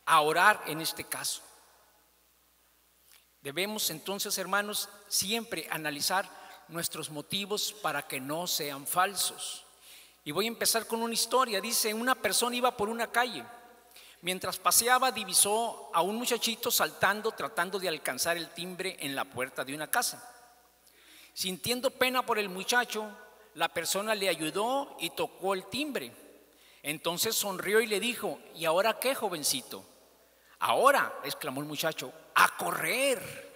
a orar en este caso. Debemos entonces, hermanos, siempre analizar nuestros motivos para que no sean falsos. Y voy a empezar con una historia. Dice, una persona iba por una calle. Mientras paseaba, divisó a un muchachito saltando, tratando de alcanzar el timbre en la puerta de una casa. Sintiendo pena por el muchacho, la persona le ayudó y tocó el timbre. Entonces sonrió y le dijo, ¿y ahora qué, jovencito? Ahora, exclamó el muchacho, a correr.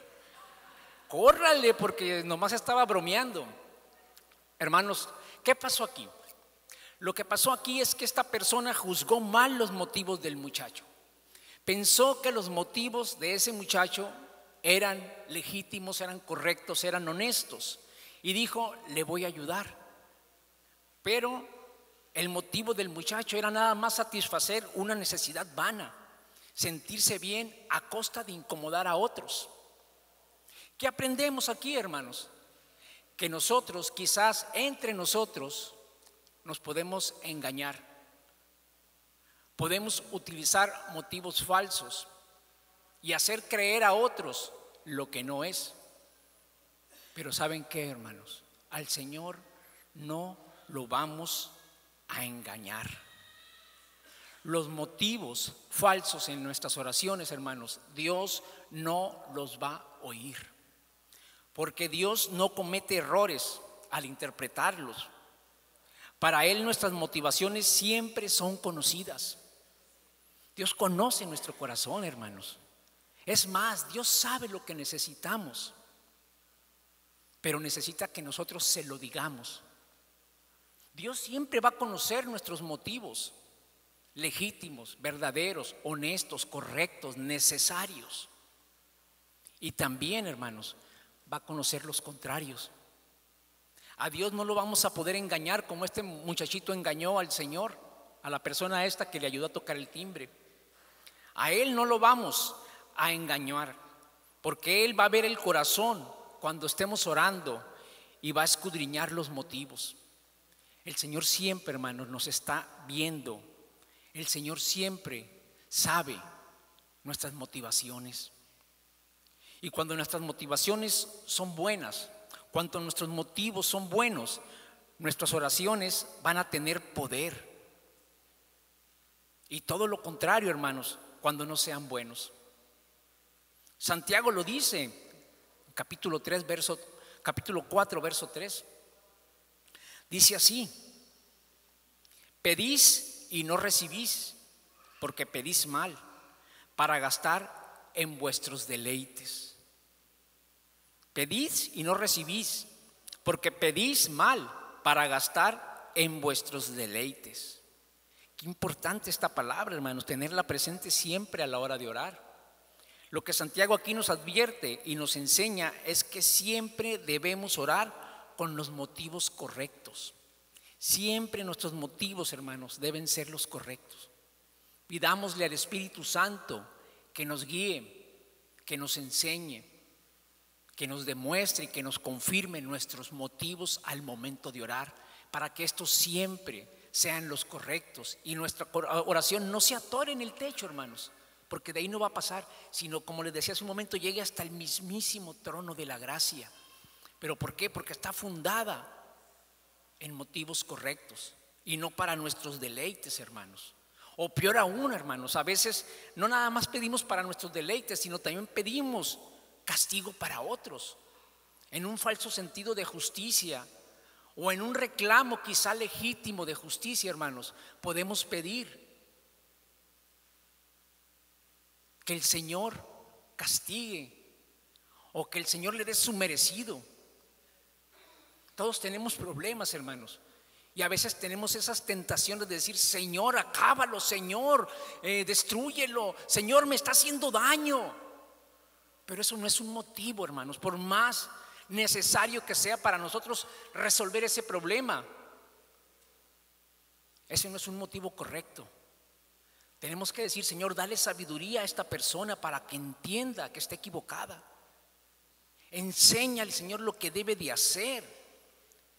Córrale, porque nomás estaba bromeando. Hermanos, ¿qué pasó aquí? Lo que pasó aquí es que esta persona juzgó mal los motivos del muchacho. Pensó que los motivos de ese muchacho eran legítimos, eran correctos, eran honestos. Y dijo, le voy a ayudar. Pero el motivo del muchacho era nada más satisfacer una necesidad vana, sentirse bien a costa de incomodar a otros. ¿Qué aprendemos aquí, hermanos? Que nosotros, quizás entre nosotros, nos podemos engañar. Podemos utilizar motivos falsos y hacer creer a otros lo que no es. Pero ¿saben qué, hermanos? Al Señor no lo vamos a engañar. Los motivos falsos en nuestras oraciones, hermanos, Dios no los va a oír. Porque Dios no comete errores al interpretarlos. Para Él nuestras motivaciones siempre son conocidas. Dios conoce nuestro corazón, hermanos. Es más, Dios sabe lo que necesitamos, pero necesita que nosotros se lo digamos. Dios siempre va a conocer nuestros motivos legítimos, verdaderos, honestos, correctos, necesarios. Y también, hermanos, va a conocer los contrarios. A Dios no lo vamos a poder engañar como este muchachito engañó al Señor, a la persona esta que le ayudó a tocar el timbre. A Él no lo vamos a engañar, porque Él va a ver el corazón cuando estemos orando y va a escudriñar los motivos. El Señor siempre, hermanos, nos está viendo. El Señor siempre sabe nuestras motivaciones. Y cuando nuestras motivaciones son buenas, cuando nuestros motivos son buenos, nuestras oraciones van a tener poder. Y todo lo contrario, hermanos, cuando no sean buenos. Santiago lo dice, capítulo 4, verso 3. Dice así: pedís y no recibís, porque pedís mal, para gastar en vuestros deleites. Pedís y no recibís, porque pedís mal, para gastar en vuestros deleites. Qué importante esta palabra, hermanos, tenerla presente siempre a la hora de orar. Lo que Santiago aquí nos advierte y nos enseña es que siempre debemos orar con los motivos correctos. Siempre nuestros motivos, hermanos, deben ser los correctos. Pidámosle al Espíritu Santo que nos guíe, que nos enseñe, que nos demuestre y que nos confirme nuestros motivos al momento de orar, para que estos siempre sean los correctos y nuestra oración no se atore en el techo, hermanos, porque de ahí no va a pasar, sino, como les decía hace un momento, llegue hasta el mismísimo trono de la gracia. ¿Pero por qué? Porque está fundada en motivos correctos y no para nuestros deleites, hermanos. O peor aún, hermanos, a veces no nada más pedimos para nuestros deleites, sino también pedimos castigo para otros, en un falso sentido de justicia o en un reclamo quizá legítimo de justicia, hermanos. Podemos pedir que el Señor castigue o que el Señor le dé su merecido. Todos tenemos problemas, hermanos, y a veces tenemos esas tentaciones de decir: Señor, acábalo, Señor, destrúyelo, Señor, me está haciendo daño. Pero eso no es un motivo, hermanos, por más necesario que sea para nosotros resolver ese problema. Ese no es un motivo correcto. Tenemos que decir: Señor, dale sabiduría a esta persona para que entienda que está equivocada. Enséñale, Señor, lo que debe de hacer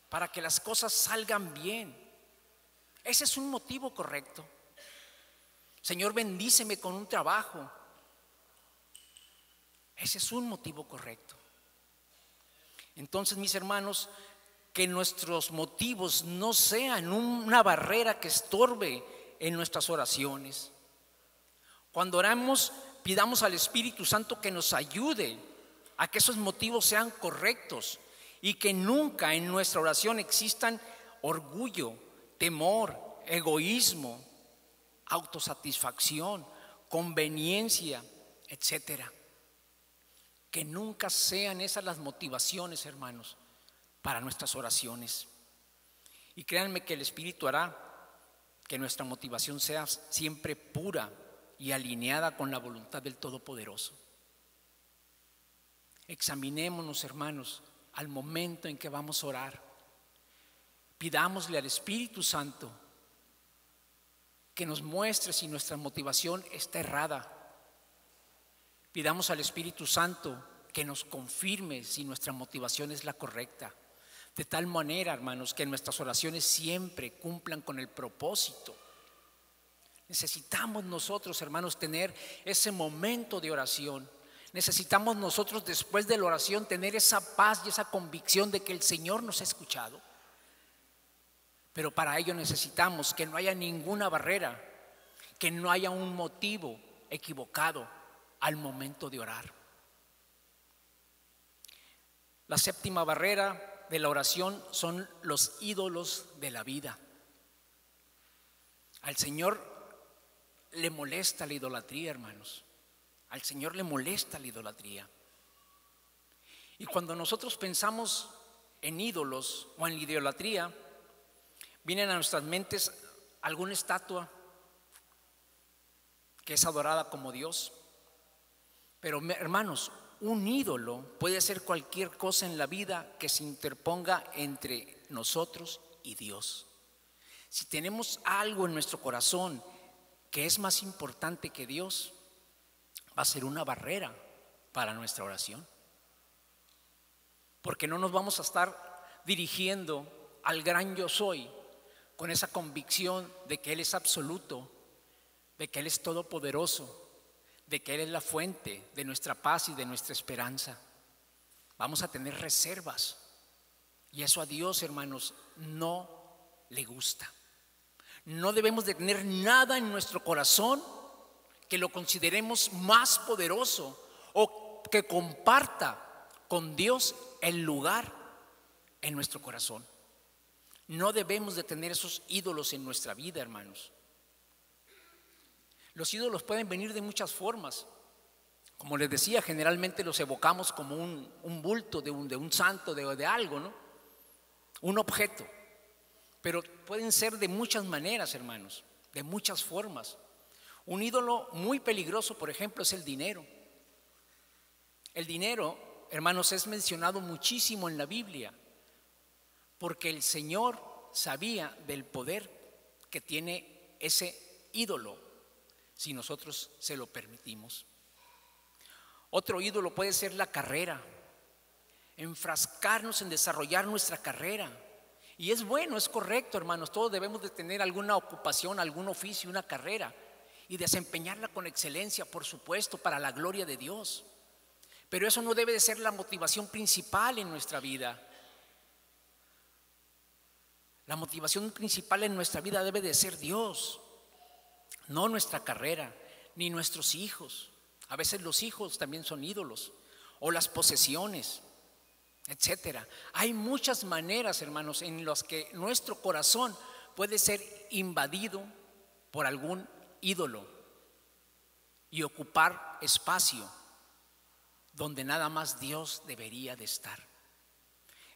para que las cosas salgan bien. Ese es un motivo correcto. Señor, bendíceme con un trabajo. Ese es un motivo correcto. Entonces, mis hermanos, que nuestros motivos no sean una barrera que estorbe en nuestras oraciones. Cuando oramos, pidamos al Espíritu Santo que nos ayude a que esos motivos sean correctos y que nunca en nuestra oración existan orgullo, temor, egoísmo, autosatisfacción, conveniencia, etcétera. Que nunca sean esas las motivaciones, hermanos, para nuestras oraciones. Y créanme que el Espíritu hará que nuestra motivación sea siempre pura y alineada con la voluntad del Todopoderoso. Examinémonos, hermanos, al momento en que vamos a orar. Pidámosle al Espíritu Santo que nos muestre si nuestra motivación está errada. Pidamos al Espíritu Santo que nos confirme si nuestra motivación es la correcta. De tal manera, hermanos, que nuestras oraciones siempre cumplan con el propósito. Necesitamos nosotros, hermanos, tener ese momento de oración. Necesitamos nosotros, después de la oración, tener esa paz y esa convicción de que el Señor nos ha escuchado. Pero para ello necesitamos que no haya ninguna barrera, que no haya un motivo equivocado al momento de orar. La séptima barrera de la oración son los ídolos de la vida. Al Señor le molesta la idolatría, hermanos. Al Señor le molesta la idolatría. Y cuando nosotros pensamos en ídolos o en la idolatría, vienen a nuestras mentes alguna estatua que es adorada como Dios. Pero, hermanos, un ídolo puede ser cualquier cosa en la vida que se interponga entre nosotros y Dios. Si tenemos algo en nuestro corazón que es más importante que Dios, va a ser una barrera para nuestra oración. Porque no nos vamos a estar dirigiendo al gran yo soy con esa convicción de que Él es absoluto, de que Él es todopoderoso, de que Él es la fuente de nuestra paz y de nuestra esperanza. Vamos a tener reservas. Y eso a Dios, hermanos, no le gusta. No debemos de tener nada en nuestro corazón que lo consideremos más poderoso o que comparta con Dios el lugar en nuestro corazón. No debemos de tener esos ídolos en nuestra vida, hermanos. Los ídolos pueden venir de muchas formas. Como les decía, generalmente los evocamos como un bulto de un santo, de algo, ¿no? Un objeto. Pero pueden ser de muchas maneras, hermanos, de muchas formas. Un ídolo muy peligroso, por ejemplo, es el dinero. El dinero, hermanos, es mencionado muchísimo en la Biblia, porque el Señor sabía del poder que tiene ese ídolo, si nosotros se lo permitimos. Otro ídolo puede ser la carrera, enfrascarnos en desarrollar nuestra carrera. Y es bueno, es correcto, hermanos, todos debemos de tener alguna ocupación, algún oficio, una carrera y desempeñarla con excelencia, por supuesto, para la gloria de Dios. Pero eso no debe de ser la motivación principal en nuestra vida. La motivación principal en nuestra vida debe de ser Dios, no nuestra carrera, ni nuestros hijos. A veces los hijos también son ídolos, o las posesiones, etcétera. Hay muchas maneras, hermanos, en las que nuestro corazón puede ser invadido por algún ídolo y ocupar espacio donde nada más Dios debería de estar.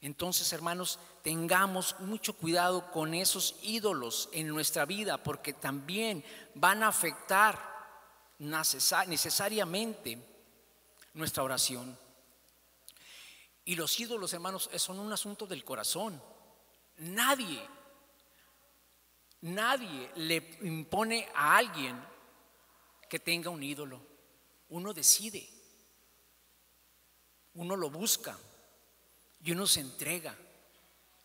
Entonces, hermanos, tengamos mucho cuidado con esos ídolos en nuestra vida, porque también van a afectar necesariamente nuestra oración. Y los ídolos, hermanos, son un asunto del corazón. Nadie le impone a alguien que tenga un ídolo. Uno decide, uno lo busca y uno se entrega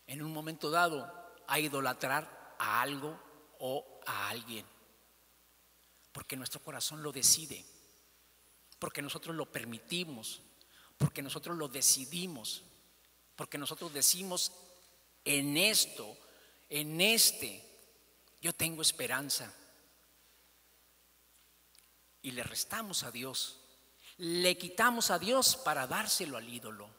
en un momento dado a idolatrar a algo o a alguien. Porque nuestro corazón lo decide, porque nosotros lo permitimos, porque nosotros lo decidimos, porque nosotros decimos: en esto, en este, yo tengo esperanza. Y le restamos a Dios, le quitamos a Dios para dárselo al ídolo.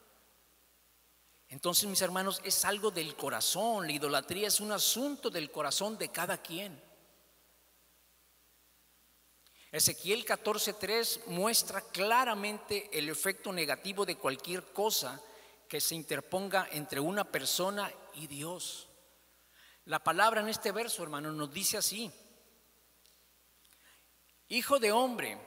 Entonces, mis hermanos, es algo del corazón. La idolatría es un asunto del corazón de cada quien. Ezequiel 14:3 muestra claramente el efecto negativo de cualquier cosa que se interponga entre una persona y Dios. La palabra en este verso, hermano, nos dice así: hijo de hombre,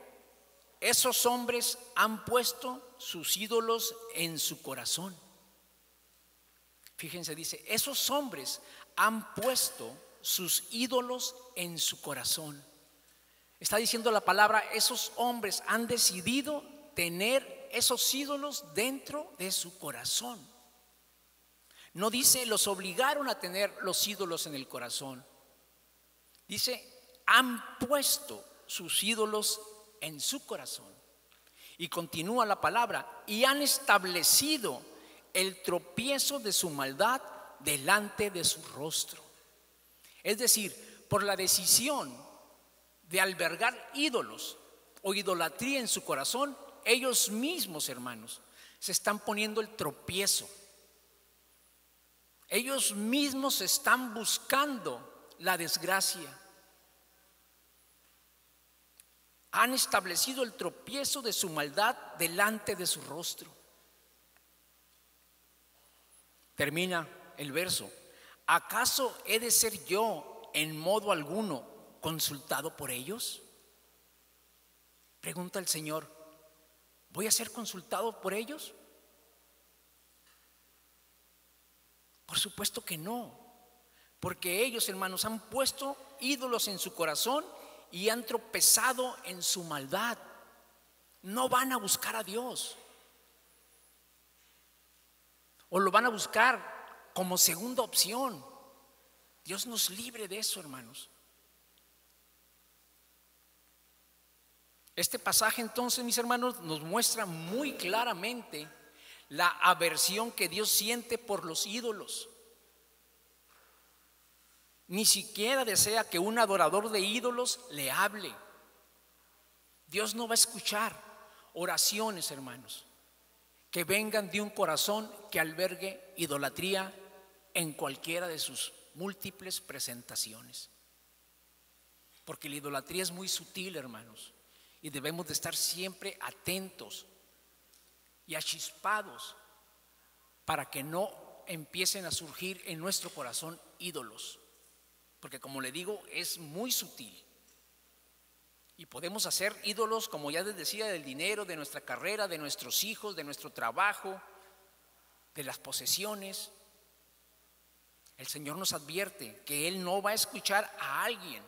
esos hombres han puesto sus ídolos en su corazón. Fíjense, dice, esos hombres han puesto sus ídolos en su corazón. Está diciendo la palabra, esos hombres han decidido tener esos ídolos dentro de su corazón. No dice los obligaron a tener los ídolos en el corazón. Dice, han puesto sus ídolos en su corazón. Y continúa la palabra, y han establecido el tropiezo de su maldad delante de su rostro. Es decir, por la decisión de albergar ídolos o idolatría en su corazón, ellos mismos, hermanos, se están poniendo el tropiezo. Ellos mismos están buscando la desgracia. Han establecido el tropiezo de su maldad delante de su rostro. Termina el verso: ¿acaso he de ser yo en modo alguno consultado por ellos? Pregunta el Señor, ¿voy a ser consultado por ellos? Por supuesto que no, porque ellos, hermanos, han puesto ídolos en su corazón y han tropezado en su maldad. No van a buscar a Dios, o lo van a buscar como segunda opción. Dios nos libre de eso, hermanos. Este pasaje, entonces, mis hermanos, nos muestra muy claramente la aversión que Dios siente por los ídolos. Ni siquiera desea que un adorador de ídolos le hable. Dios no va a escuchar oraciones, hermanos, que vengan de un corazón que albergue idolatría en cualquiera de sus múltiples presentaciones. Porque la idolatría es muy sutil, hermanos, y debemos de estar siempre atentos y achispados para que no empiecen a surgir en nuestro corazón ídolos. Porque, como le digo, es muy sutil. Y podemos hacer ídolos, como ya les decía, del dinero, de nuestra carrera, de nuestros hijos, de nuestro trabajo, de las posesiones. El Señor nos advierte que Él no va a escuchar a alguien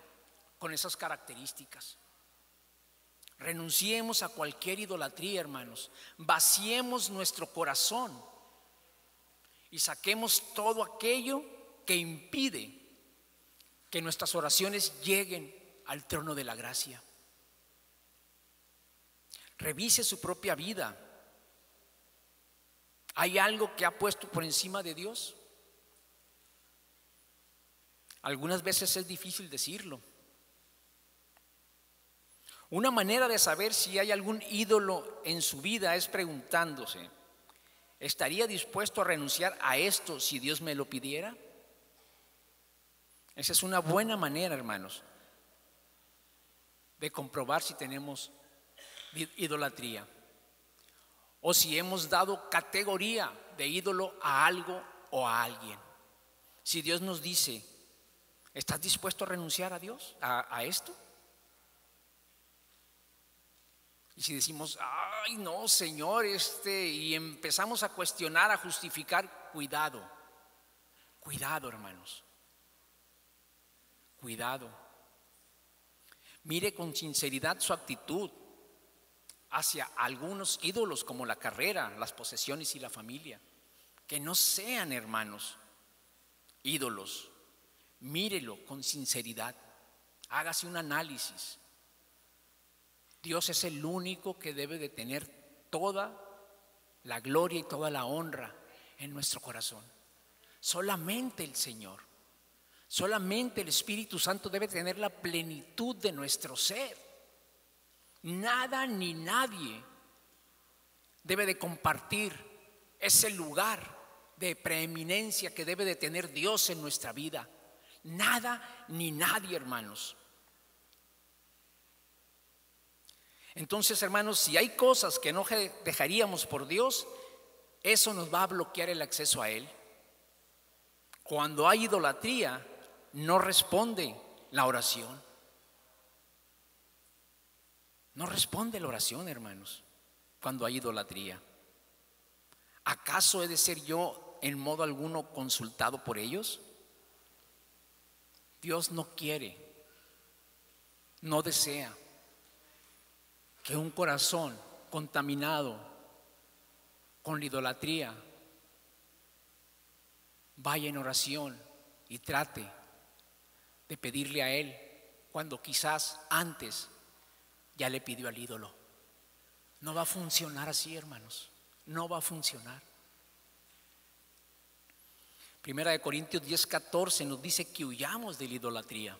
con esas características. Renunciemos a cualquier idolatría, hermanos. Vaciemos nuestro corazón y saquemos todo aquello que impide que nuestras oraciones lleguen al trono de la gracia. Revise su propia vida. ¿Hay algo que ha puesto por encima de Dios? Algunas veces es difícil decirlo. Una manera de saber si hay algún ídolo en su vida es preguntándose, ¿estaría dispuesto a renunciar a esto si Dios me lo pidiera? Esa es una buena manera, hermanos, de comprobar si tenemos idolatría o si hemos dado categoría de ídolo a algo o a alguien. Si Dios nos dice, ¿estás dispuesto a renunciar a Dios, a esto? Y si decimos, ay no, Señor, y empezamos a cuestionar, a justificar, cuidado, hermanos, cuidado. Mire con sinceridad su actitud hacia algunos ídolos como la carrera, las posesiones y la familia. Que no sean, hermanos, ídolos. Mírelo con sinceridad, hágase un análisis. Dios es el único que debe de tener toda la gloria y toda la honra en nuestro corazón. Solamente el Señor, solamente el Espíritu Santo debe tener la plenitud de nuestro ser. Nada ni nadie debe de compartir ese lugar de preeminencia que debe de tener Dios en nuestra vida. Nada ni nadie, hermanos. Entonces, hermanos, si hay cosas que no dejaríamos por Dios, eso nos va a bloquear el acceso a Él. Cuando hay idolatría, no responde la oración. No responde la oración, hermanos, cuando hay idolatría. ¿Acaso he de ser yo en modo alguno consultado por ellos? Dios no quiere, no desea que un corazón contaminado con la idolatría vaya en oración y trate de pedirle a Él cuando quizás antes ya le pidió al ídolo. No va a funcionar así, hermanos, no va a funcionar. Primera de Corintios 10:14 nos dice que huyamos de la idolatría.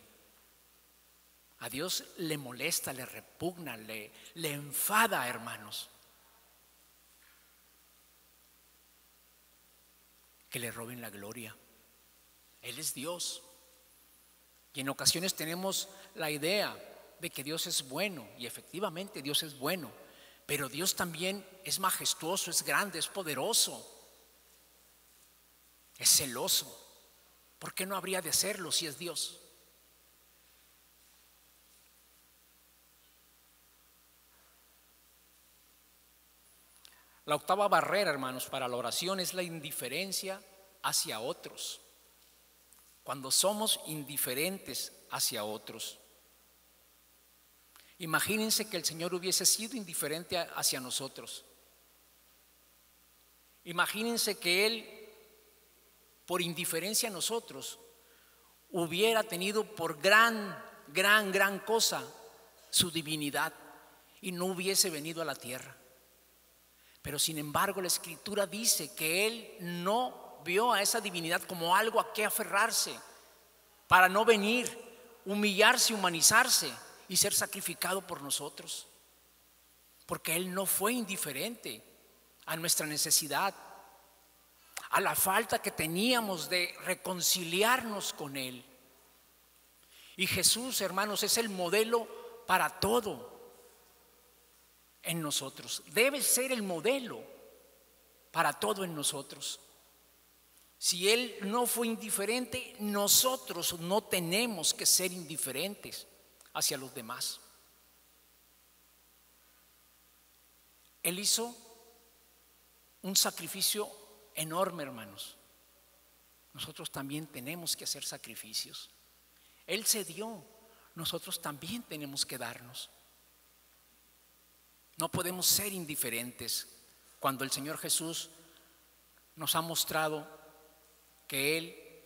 A Dios le molesta, le repugna, le enfada, hermanos, que le roben la gloria. Él es Dios. Y en ocasiones tenemos la idea de que Dios es bueno, y efectivamente Dios es bueno, pero Dios también es majestuoso, es grande, es poderoso, es celoso. ¿Por qué no habría de serlo si es Dios? La octava barrera, hermanos, para la oración es la indiferencia hacia otros. Cuando somos indiferentes hacia otros. Imagínense que el Señor hubiese sido indiferente hacia nosotros. Imagínense que Él, por indiferencia a nosotros, hubiera tenido por gran cosa su divinidad y no hubiese venido a la tierra. Pero sin embargo la Escritura dice que Él no vio a esa divinidad como algo a qué aferrarse, para no venir, humillarse, humanizarse y ser sacrificado por nosotros. Porque Él no fue indiferente a nuestra necesidad, a la falta que teníamos de reconciliarnos con Él. Y Jesús, hermanos, es el modelo para todo en nosotros. Debe ser el modelo para todo en nosotros. Si Él no fue indiferente, nosotros no tenemos que ser indiferentes hacia los demás. Él hizo un sacrificio enorme, hermanos. Nosotros también tenemos que hacer sacrificios. Él se dio, nosotros también tenemos que darnos. No podemos ser indiferentes cuando el Señor Jesús nos ha mostrado que Él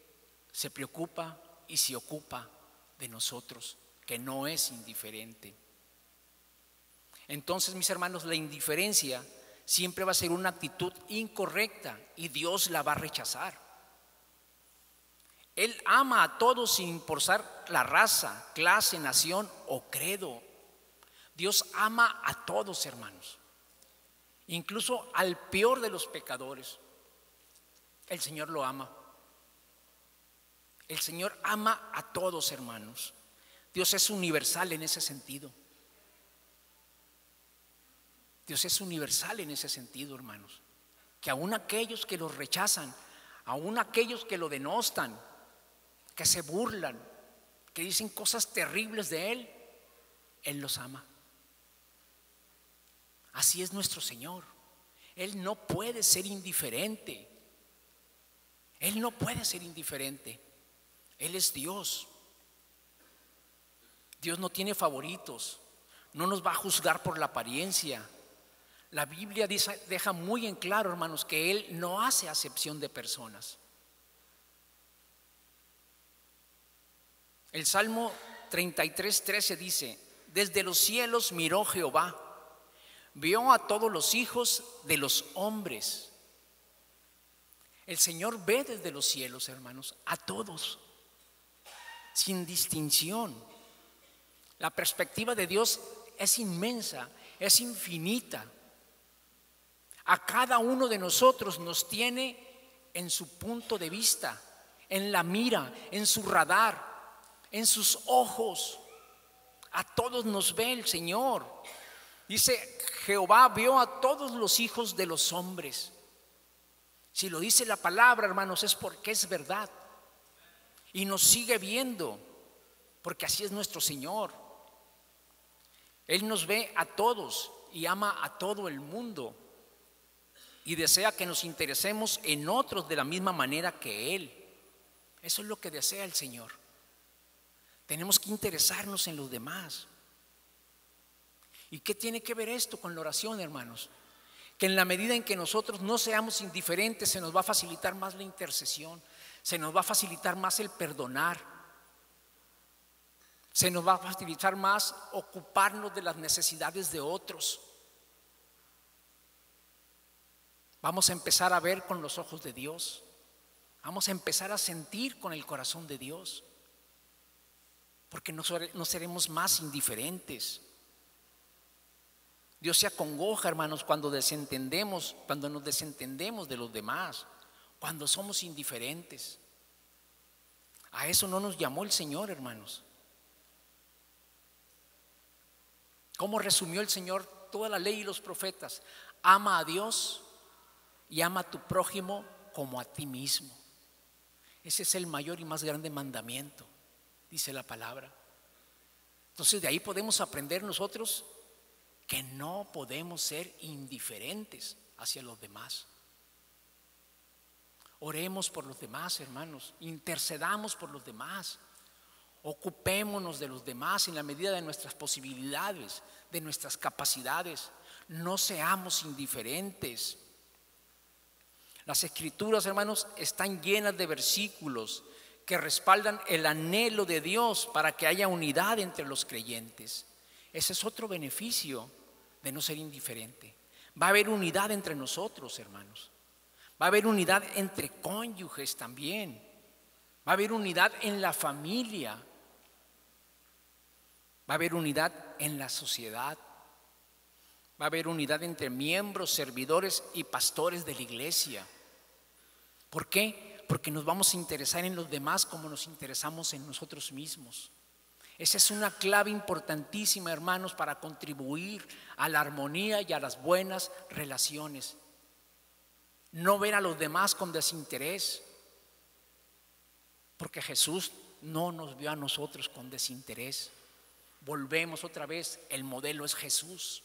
se preocupa y se ocupa de nosotros, que no es indiferente. Entonces, mis hermanos, la indiferencia siempre va a ser una actitud incorrecta y Dios la va a rechazar. Él ama a todos sin importar la raza, clase, nación o credo. Dios ama a todos, hermanos, incluso al peor de los pecadores. El Señor lo ama. El Señor ama a todos, hermanos. Dios es universal en ese sentido. Dios es universal en ese sentido, hermanos. Que aún aquellos que los rechazan, aún aquellos que lo denostan, que se burlan, que dicen cosas terribles de Él, Él los ama. Así es nuestro Señor. Él no puede ser indiferente. Él no puede ser indiferente. Él es Dios. Dios no tiene favoritos. No nos va a juzgar por la apariencia. La Biblia deja muy en claro, hermanos, que Él no hace acepción de personas. El Salmo 33:13 dice: desde los cielos miró Jehová, vio a todos los hijos de los hombres. El Señor ve desde los cielos, hermanos, a todos, sin distinción. La perspectiva de Dios es inmensa, es infinita. A cada uno de nosotros nos tiene en su punto de vista, en la mira, en su radar, en sus ojos. A todos nos ve el Señor. Dice, Jehová vio a todos los hijos de los hombres. Si lo dice la palabra, hermanos, es porque es verdad. Y nos sigue viendo, porque así es nuestro Señor. Él nos ve a todos y ama a todo el mundo. Y desea que nos interesemos en otros de la misma manera que Él. Eso es lo que desea el Señor. Tenemos que interesarnos en los demás. ¿Y qué tiene que ver esto con la oración, hermanos? Que en la medida en que nosotros no seamos indiferentes, se nos va a facilitar más la intercesión, se nos va a facilitar más el perdonar, se nos va a facilitar más ocuparnos de las necesidades de otros. Vamos a empezar a ver con los ojos de Dios, vamos a empezar a sentir con el corazón de Dios, porque no seremos más indiferentes. Dios se acongoja, hermanos, cuando nos desentendemos de los demás, cuando somos indiferentes. A eso no nos llamó el Señor, hermanos. ¿Cómo resumió el Señor toda la ley y los profetas? Ama a Dios y ama a tu prójimo como a ti mismo. Ese es el mayor y más grande mandamiento, dice la palabra. Entonces de ahí podemos aprender nosotros que no podemos ser indiferentes hacia los demás. Oremos por los demás, hermanos, intercedamos por los demás, ocupémonos de los demás en la medida de nuestras posibilidades, de nuestras capacidades. No seamos indiferentes. Las Escrituras, hermanos, están llenas de versículos que respaldan el anhelo de Dios para que haya unidad entre los creyentes. Ese es otro beneficio de no ser indiferente. Va a haber unidad entre nosotros, hermanos. Va a haber unidad entre cónyuges también. Va a haber unidad en la familia. Va a haber unidad en la sociedad. Va a haber unidad entre miembros, servidores y pastores de la iglesia. ¿Por qué? Porque nos vamos a interesar en los demás como nos interesamos en nosotros mismos. Esa es una clave importantísima, hermanos, para contribuir a la armonía y a las buenas relaciones. No ver a los demás con desinterés, porque Jesús no nos vio a nosotros con desinterés. Volvemos otra vez, el modelo es Jesús.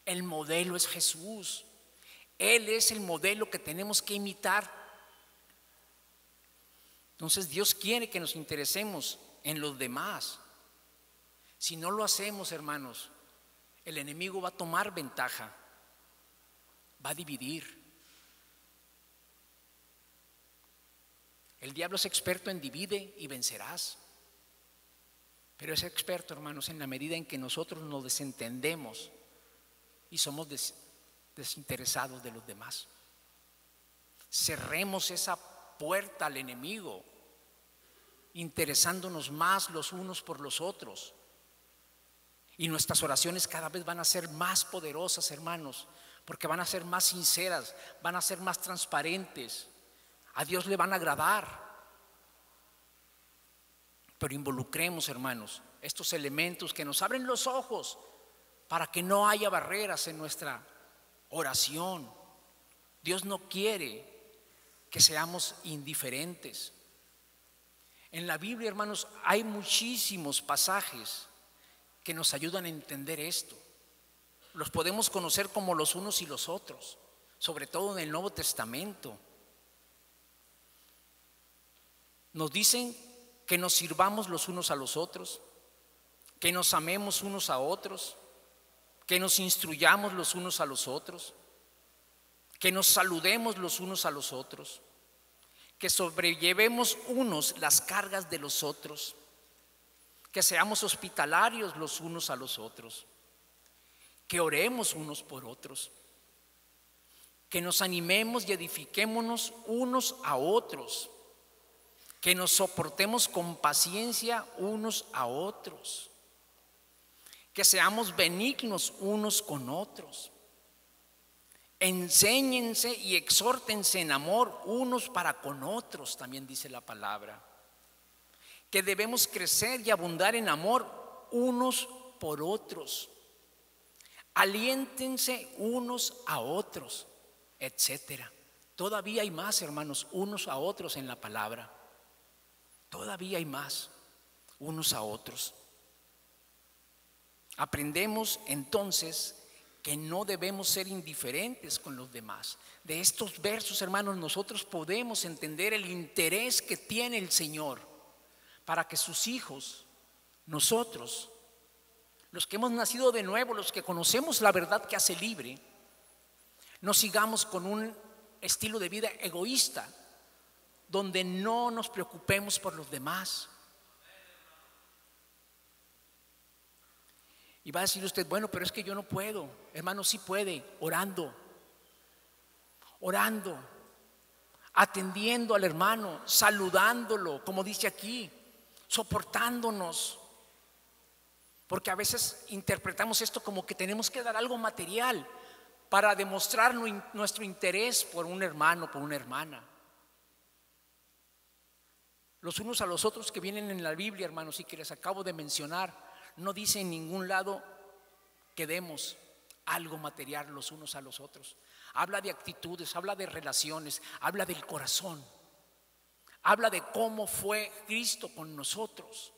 El modelo es Jesús. Él es el modelo que tenemos que imitar. Entonces Dios quiere que nos interesemos en los demás. Si no lo hacemos, hermanos, el enemigo va a tomar ventaja, va a dividir. El diablo es experto en divide y vencerás. Pero es experto, hermanos, en la medida en que nosotros nos desentendemos y somos desinteresados de los demás. Cerremos esa puerta al enemigo, interesándonos más los unos por los otros. Y nuestras oraciones cada vez van a ser más poderosas, hermanos, porque van a ser más sinceras, van a ser más transparentes. A Dios le van a agradar. Pero involucremos, hermanos, estos elementos que nos abren los ojos para que no haya barreras en nuestra oración. Dios no quiere que seamos indiferentes. En la Biblia, hermanos, hay muchísimos pasajes que nos ayudan a entender esto. Los podemos conocer como los unos y los otros, sobre todo en el Nuevo Testamento. Nos dicen que nos sirvamos los unos a los otros, que nos amemos unos a otros, que nos instruyamos los unos a los otros, que nos saludemos los unos a los otros, que sobrellevemos unos las cargas de los otros, que seamos hospitalarios los unos a los otros, que oremos unos por otros, que nos animemos y edifiquémonos unos a otros, que nos soportemos con paciencia unos a otros, que seamos benignos unos con otros. Enséñense y exhórtense en amor unos para con otros, también dice la palabra. Que debemos crecer y abundar en amor unos por otros. Aliéntense unos a otros, etcétera. Todavía hay más, hermanos, unos a otros en la palabra. Todavía hay más, unos a otros. Aprendemos entonces que no debemos ser indiferentes con los demás. De estos versos, hermanos, nosotros podemos entender el interés que tiene el Señor para que sus hijos, nosotros, los que hemos nacido de nuevo, los que conocemos la verdad que hace libre, no sigamos con un estilo de vida egoísta, donde no nos preocupemos por los demás. Y va a decir usted, bueno, pero es que yo no puedo. Hermano, sí puede, orando, atendiendo al hermano, saludándolo, como dice aquí, soportándonos. Porque a veces interpretamos esto como que tenemos que dar algo material para demostrar nuestro interés por un hermano, por una hermana. Los unos a los otros que vienen en la Biblia, hermanos, y que les acabo de mencionar, no dice en ningún lado que demos algo material los unos a los otros. Habla de actitudes, habla de relaciones, habla del corazón, habla de cómo fue Cristo con nosotros.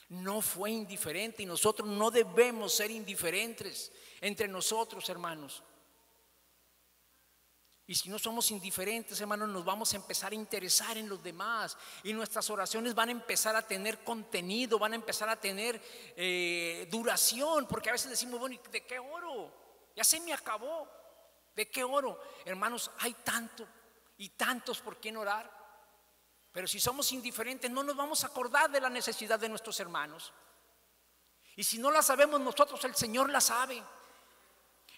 No fue indiferente y nosotros no debemos ser indiferentes entre nosotros, hermanos. Y si no somos indiferentes, hermanos, nos vamos a empezar a interesar en los demás y nuestras oraciones van a empezar a tener contenido, van a empezar a tener duración, porque a veces decimos, bueno, ¿de qué oro? Ya se me acabó. ¿De qué oro? Hermanos, hay tanto y tantos por quien orar, pero si somos indiferentes no nos vamos a acordar de la necesidad de nuestros hermanos. Y si no la sabemos nosotros, el Señor la sabe.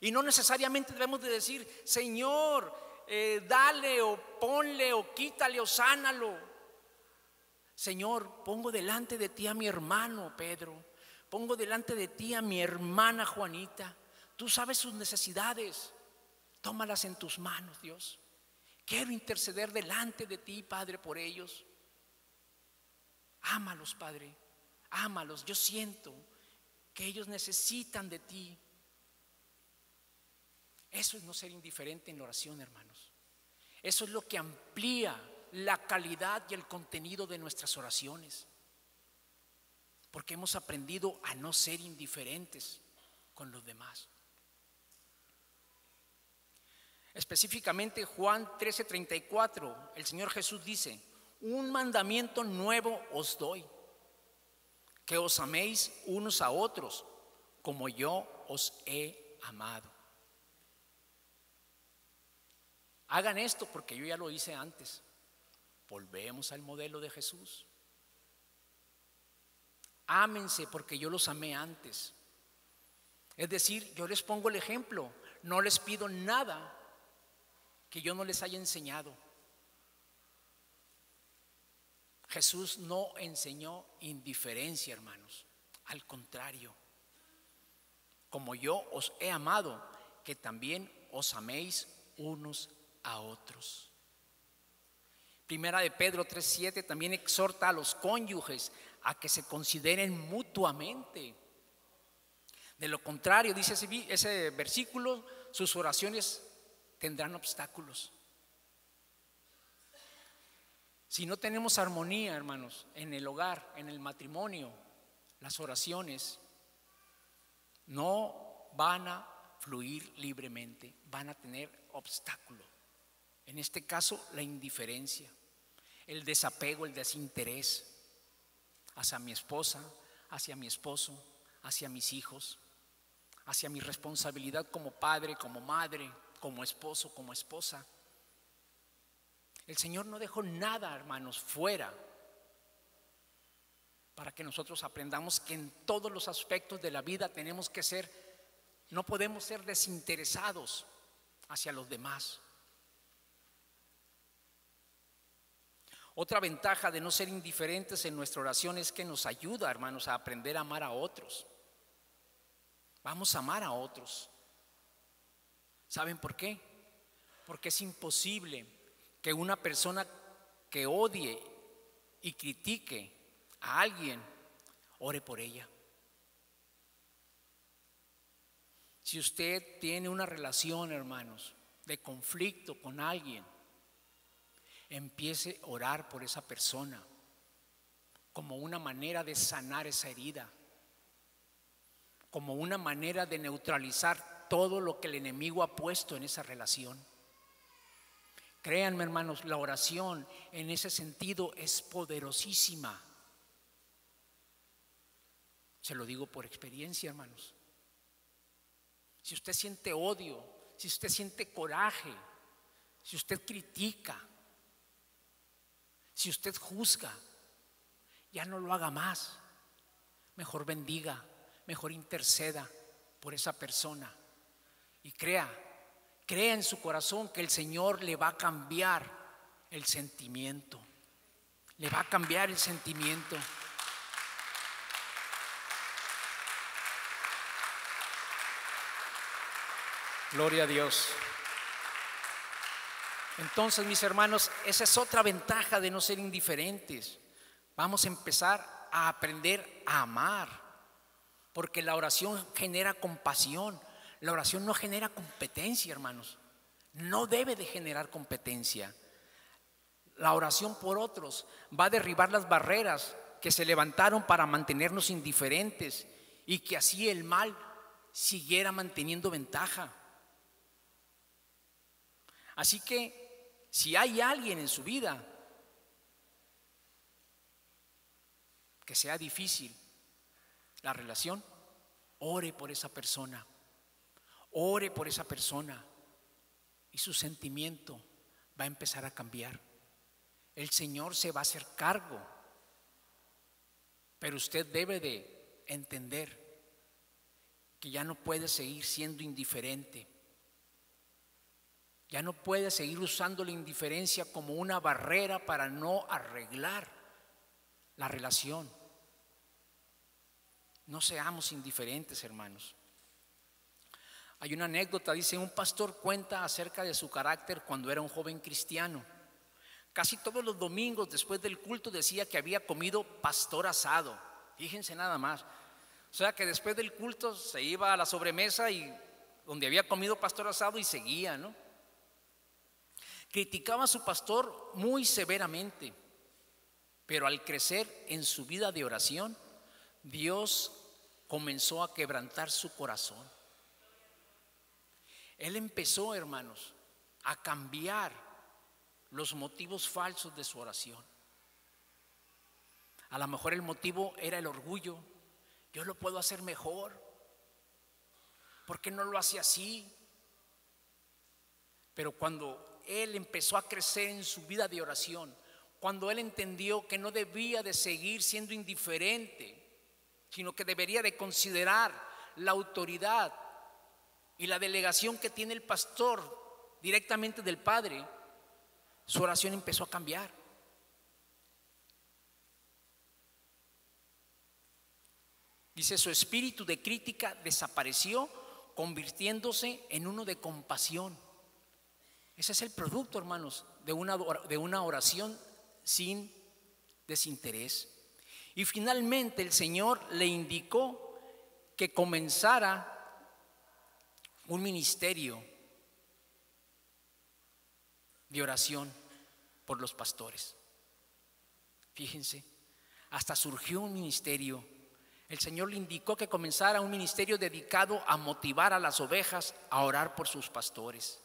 Y no necesariamente debemos de decir, Señor, dale o ponle o quítale o sánalo. Señor, pongo delante de ti a mi hermano Pedro, pongo delante de ti a mi hermana Juanita. Tú sabes sus necesidades, tómalas en tus manos, Dios. Quiero interceder delante de ti, Padre, por ellos. Ámalos, Padre, ámalos. Yo siento que ellos necesitan de ti. Eso es no ser indiferente en la oración, hermanos. Eso es lo que amplía la calidad y el contenido de nuestras oraciones, porque hemos aprendido a no ser indiferentes con los demás. Específicamente Juan 13:34, el Señor Jesús dice: un mandamiento nuevo os doy, que os améis unos a otros como yo os he amado. Hagan esto porque yo ya lo hice antes. Volvemos al modelo de Jesús. Ámense porque yo los amé antes. Es decir, yo les pongo el ejemplo. No les pido nada que yo no les haya enseñado. Jesús no enseñó indiferencia, hermanos. Al contrario, como yo os he amado, que también os améis unos a otros. Primera de Pedro 3:7 también exhorta a los cónyuges a que se consideren mutuamente. De lo contrario, dice ese versículo, sus oraciones tendrán obstáculos. Si no tenemos armonía, hermanos, en el hogar, en el matrimonio, las oraciones no van a fluir libremente, van a tener obstáculos. En este caso, la indiferencia, el desapego, el desinterés hacia mi esposa, hacia mi esposo, hacia mis hijos, hacia mi responsabilidad como padre, como madre, como esposo, como esposa. El Señor no dejó nada, hermanos, fuera para que nosotros aprendamos que en todos los aspectos de la vida no podemos ser desinteresados hacia los demás. Otra ventaja de no ser indiferentes en nuestra oración es que nos ayuda, hermanos, a aprender a amar a otros. Vamos a amar a otros. ¿Saben por qué? Porque es imposible que una persona que odie y critique a alguien ore por ella. Si usted tiene una relación, hermanos, de conflicto con alguien, empiece a orar por esa persona como una manera de sanar esa herida, como una manera de neutralizar todo lo que el enemigo ha puesto en esa relación. Créanme, hermanos, la oración en ese sentido es poderosísima. Se lo digo por experiencia, hermanos. Si usted siente odio, si usted siente coraje, si usted critica, si usted juzga, ya no lo haga más. Mejor bendiga, mejor interceda por esa persona. Y crea en su corazón que el Señor le va a cambiar el sentimiento. Le va a cambiar el sentimiento. Gloria a Dios. Entonces, mis hermanos, esa es otra ventaja de no ser indiferentes. Vamos a empezar a aprender a amar, porque la oración genera compasión. La oración no genera competencia, hermanos. No debe de generar competencia. La oración por otros va a derribar las barreras que se levantaron para mantenernos indiferentes y que así el mal siguiera manteniendo ventaja. Así que si hay alguien en su vida que sea difícil la relación, ore por esa persona. Ore por esa persona y su sentimiento va a empezar a cambiar. El Señor se va a hacer cargo, pero usted debe de entender que ya no puede seguir siendo indiferente. Ya no puede seguir usando la indiferencia como una barrera para no arreglar la relación. No seamos indiferentes, hermanos. Hay una anécdota, dice, un pastor cuenta acerca de su carácter cuando era un joven cristiano. Casi todos los domingos después del culto decía que había comido pastor asado. Fíjense nada más. O sea que después del culto se iba a la sobremesa y donde había comido pastor asado y seguía, ¿no? Criticaba a su pastor muy severamente, pero al crecer en su vida de oración, Dios comenzó a quebrantar su corazón. Él empezó, hermanos, a cambiar los motivos falsos de su oración. A lo mejor el motivo era el orgullo. Yo lo puedo hacer mejor. ¿Por qué no lo hace así? Pero cuando él empezó a crecer en su vida de oración, cuando él entendió que no debía de seguir siendo indiferente, sino que debería de considerar la autoridad y la delegación que tiene el pastor directamente del Padre, su oración empezó a cambiar. Dice, su espíritu de crítica desapareció, convirtiéndose en uno de compasión. Ese es el producto, hermanos, de una oración sin desinterés. Y finalmente el Señor le indicó que comenzara un ministerio de oración por los pastores. Fíjense, hasta surgió un ministerio. El Señor le indicó que comenzara un ministerio dedicado a motivar a las ovejas a orar por sus pastores.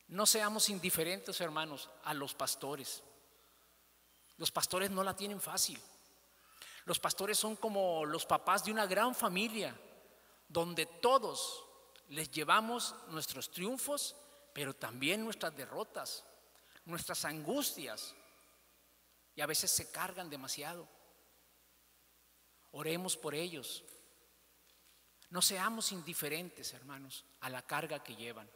No seamos indiferentes, hermanos, a los pastores. Los pastores no la tienen fácil. Los pastores son como los papás de una gran familia, donde todos les llevamos nuestros triunfos, pero también nuestras derrotas, nuestras angustias, y a veces se cargan demasiado. Oremos por ellos. No seamos indiferentes, hermanos, a la carga que llevan.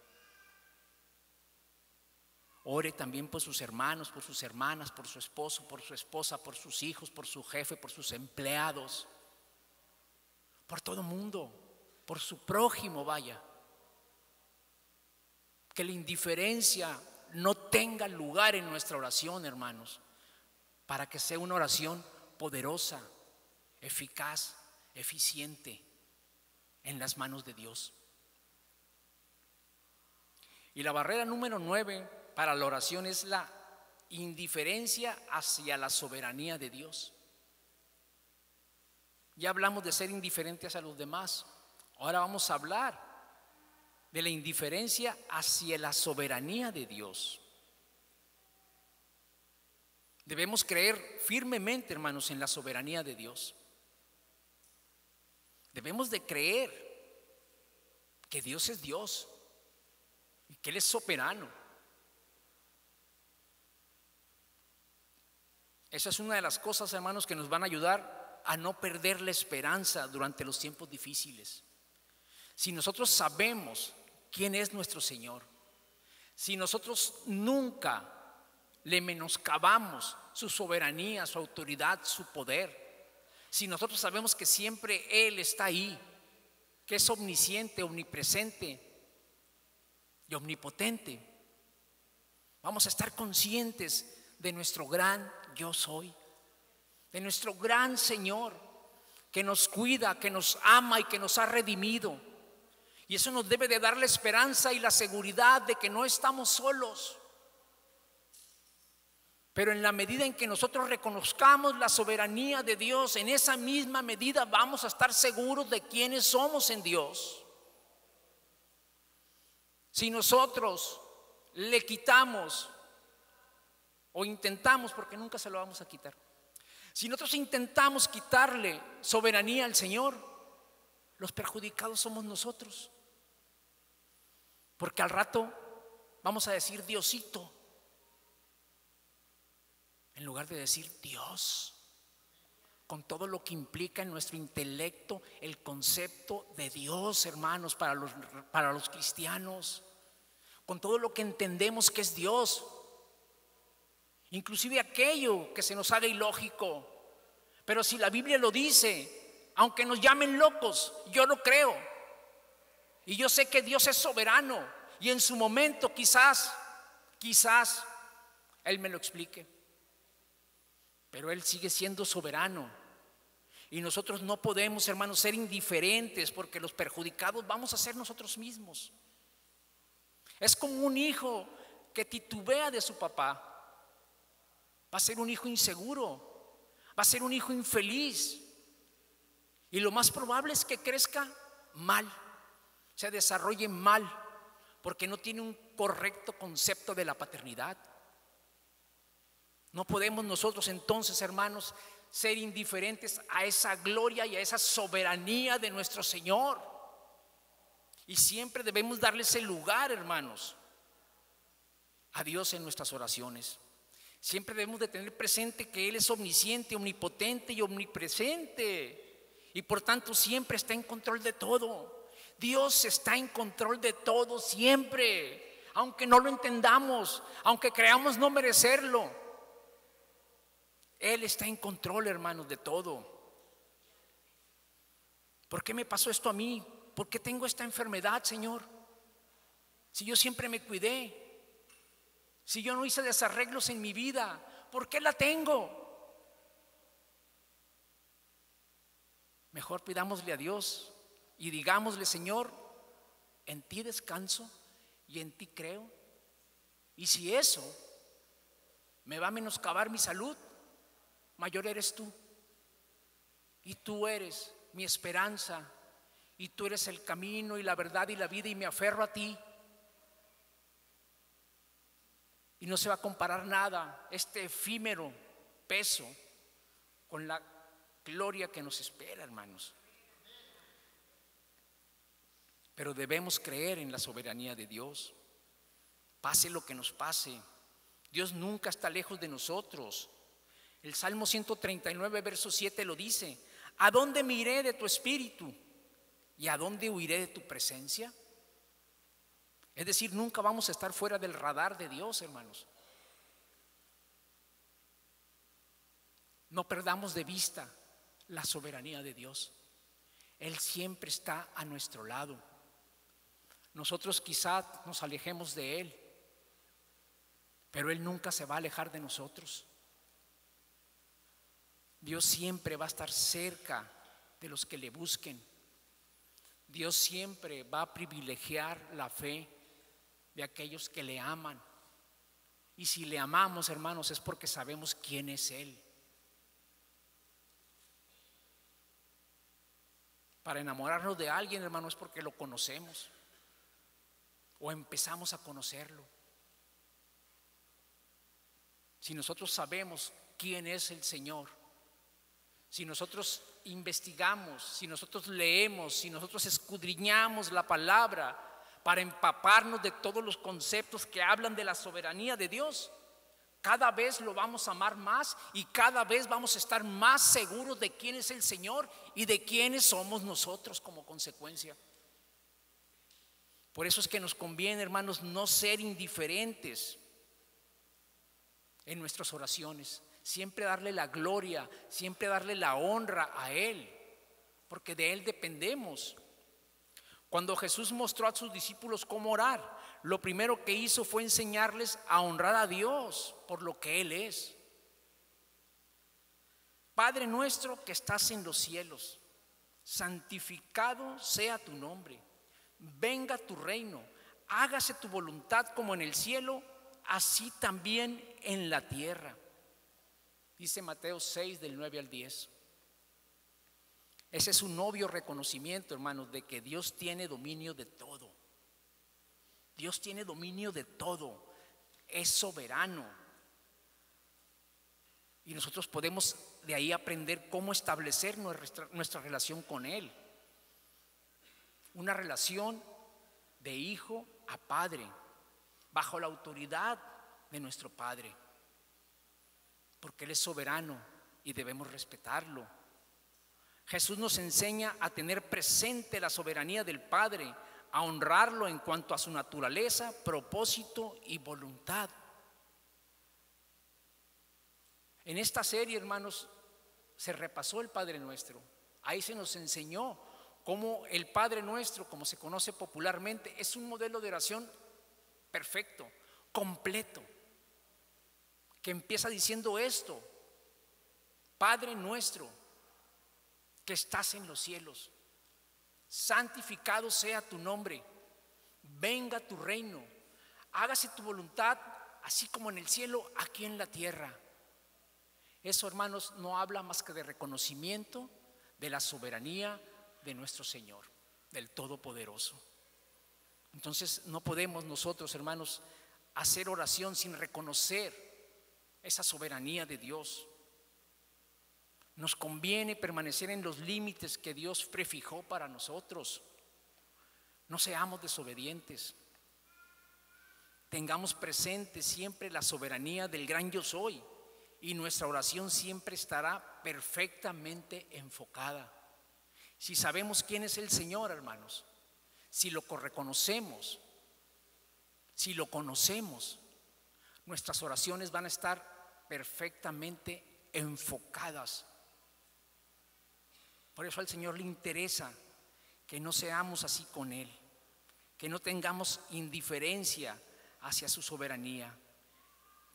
Ore también por sus hermanos, por sus hermanas, por su esposo, por su esposa, por sus hijos, por su jefe, por sus empleados, por todo mundo, por su prójimo, vaya. Que la indiferencia no tenga lugar en nuestra oración, hermanos, para que sea una oración poderosa, eficaz, eficiente en las manos de Dios. Y la barrera número 9 para la oración es la indiferencia hacia la soberanía de Dios. Ya hablamos de ser indiferentes a los demás. Ahora vamos a hablar de la indiferencia hacia la soberanía de Dios. Debemos creer firmemente, hermanos, en la soberanía de Dios. Debemos de creer que Dios es Dios y que Él es soberano. Esa es una de las cosas, hermanos, que nos van a ayudar a no perder la esperanza durante los tiempos difíciles. Si nosotros sabemos quién es nuestro Señor, si nosotros nunca le menoscabamos su soberanía, su autoridad, su poder, si nosotros sabemos que siempre Él está ahí, que es omnisciente, omnipresente y omnipotente, vamos a estar conscientes de nuestro gran yo soy, de nuestro gran Señor que nos cuida, que nos ama y que nos ha redimido. Y eso nos debe de dar la esperanza y la seguridad de que no estamos solos. Pero en la medida en que nosotros reconozcamos la soberanía de Dios, en esa misma medida vamos a estar seguros de quiénes somos en Dios. Si nosotros le quitamos o intentamos, porque nunca se lo vamos a quitar, si nosotros intentamos quitarle soberanía al Señor, los perjudicados somos nosotros. Porque al rato vamos a decir Diosito, en lugar de decir Dios, con todo lo que implica en nuestro intelecto el concepto de Dios, hermanos, para los cristianos, con todo lo que entendemos que es Dios, inclusive aquello que se nos haga ilógico. Pero si la Biblia lo dice, aunque nos llamen locos, yo lo creo. Y yo sé que Dios es soberano y en su momento quizás Él me lo explique. Pero Él sigue siendo soberano. Y nosotros no podemos, hermanos, ser indiferentes, porque los perjudicados vamos a ser nosotros mismos. Es como un hijo que titubea de su papá. Va a ser un hijo inseguro, va a ser un hijo infeliz. Y lo más probable es que crezca mal, se desarrolle mal, porque no tiene un correcto concepto de la paternidad. No podemos nosotros entonces, hermanos, ser indiferentes a esa gloria y a esa soberanía de nuestro Señor. Y siempre debemos darle ese lugar, hermanos, a Dios en nuestras oraciones. Siempre debemos de tener presente que Él es omnisciente, omnipotente y omnipresente. Y por tanto siempre está en control de todo. Dios está en control de todo siempre, aunque no lo entendamos, aunque creamos no merecerlo. Él está en control, hermanos, de todo. ¿Por qué me pasó esto a mí? ¿Por qué tengo esta enfermedad, Señor? Si yo siempre me cuidé, si yo no hice desarreglos en mi vida, ¿por qué la tengo? Mejor pidámosle a Dios y digámosle: Señor, en ti descanso y en ti creo. Y si eso me va a menoscabar mi salud, mayor eres tú. Y tú eres mi esperanza, y tú eres el camino y la verdad y la vida, y me aferro a ti. Y no se va a comparar nada este efímero peso con la gloria que nos espera, hermanos. Pero debemos creer en la soberanía de Dios. Pase lo que nos pase, Dios nunca está lejos de nosotros. El Salmo 139, verso 7 lo dice: ¿A dónde me iré de tu espíritu? ¿Y a dónde huiré de tu presencia? Es decir, nunca vamos a estar fuera del radar de Dios, hermanos. No perdamos de vista la soberanía de Dios. Él siempre está a nuestro lado. Nosotros quizá nos alejemos de Él, pero Él nunca se va a alejar de nosotros. Dios siempre va a estar cerca de los que le busquen. Dios siempre va a privilegiar la fe de aquellos que le aman. Y si le amamos, hermanos, es porque sabemos quién es Él. Para enamorarnos de alguien, hermanos, es porque lo conocemos o empezamos a conocerlo. Si nosotros sabemos quién es el Señor, si nosotros investigamos, si nosotros leemos, si nosotros escudriñamos la palabra para empaparnos de todos los conceptos que hablan de la soberanía de Dios, cada vez lo vamos a amar más y cada vez vamos a estar más seguros de quién es el Señor y de quiénes somos nosotros como consecuencia. Por eso es que nos conviene, hermanos, no ser indiferentes en nuestras oraciones. Siempre darle la gloria, siempre darle la honra a Él, porque de Él dependemos. Cuando Jesús mostró a sus discípulos cómo orar, lo primero que hizo fue enseñarles a honrar a Dios por lo que Él es. Padre nuestro que estás en los cielos, santificado sea tu nombre, venga tu reino, hágase tu voluntad como en el cielo, así también en la tierra. Dice Mateo 6 del 9 al 10. Ese es un obvio reconocimiento, hermanos, de que Dios tiene dominio de todo. Dios tiene dominio de todo, es soberano. Y nosotros podemos de ahí aprender cómo establecer nuestra relación con Él. Una relación de hijo a padre, bajo la autoridad de nuestro Padre. Porque Él es soberano y debemos respetarlo. Jesús nos enseña a tener presente la soberanía del Padre, a honrarlo en cuanto a su naturaleza, propósito y voluntad. En esta serie, hermanos, se repasó el Padre Nuestro. Ahí se nos enseñó cómo el Padre Nuestro, como se conoce popularmente, es un modelo de oración perfecto, completo, que empieza diciendo esto: Padre nuestro que estás en los cielos, santificado sea tu nombre, venga tu reino, hágase tu voluntad, así como en el cielo, aquí en la tierra. Eso, hermanos, no habla más que de reconocimiento de la soberanía de nuestro Señor, del Todopoderoso. Entonces no podemos nosotros, hermanos, hacer oración sin reconocer esa soberanía de Dios. Nos conviene permanecer en los límites que Dios prefijó para nosotros. No seamos desobedientes. Tengamos presente siempre la soberanía del gran yo soy, y nuestra oración siempre estará perfectamente enfocada. Si sabemos quién es el Señor, hermanos, si lo reconocemos, si lo conocemos, nuestras oraciones van a estar perfectamente enfocadas. Por eso al Señor le interesa que no seamos así con Él, que no tengamos indiferencia hacia su soberanía,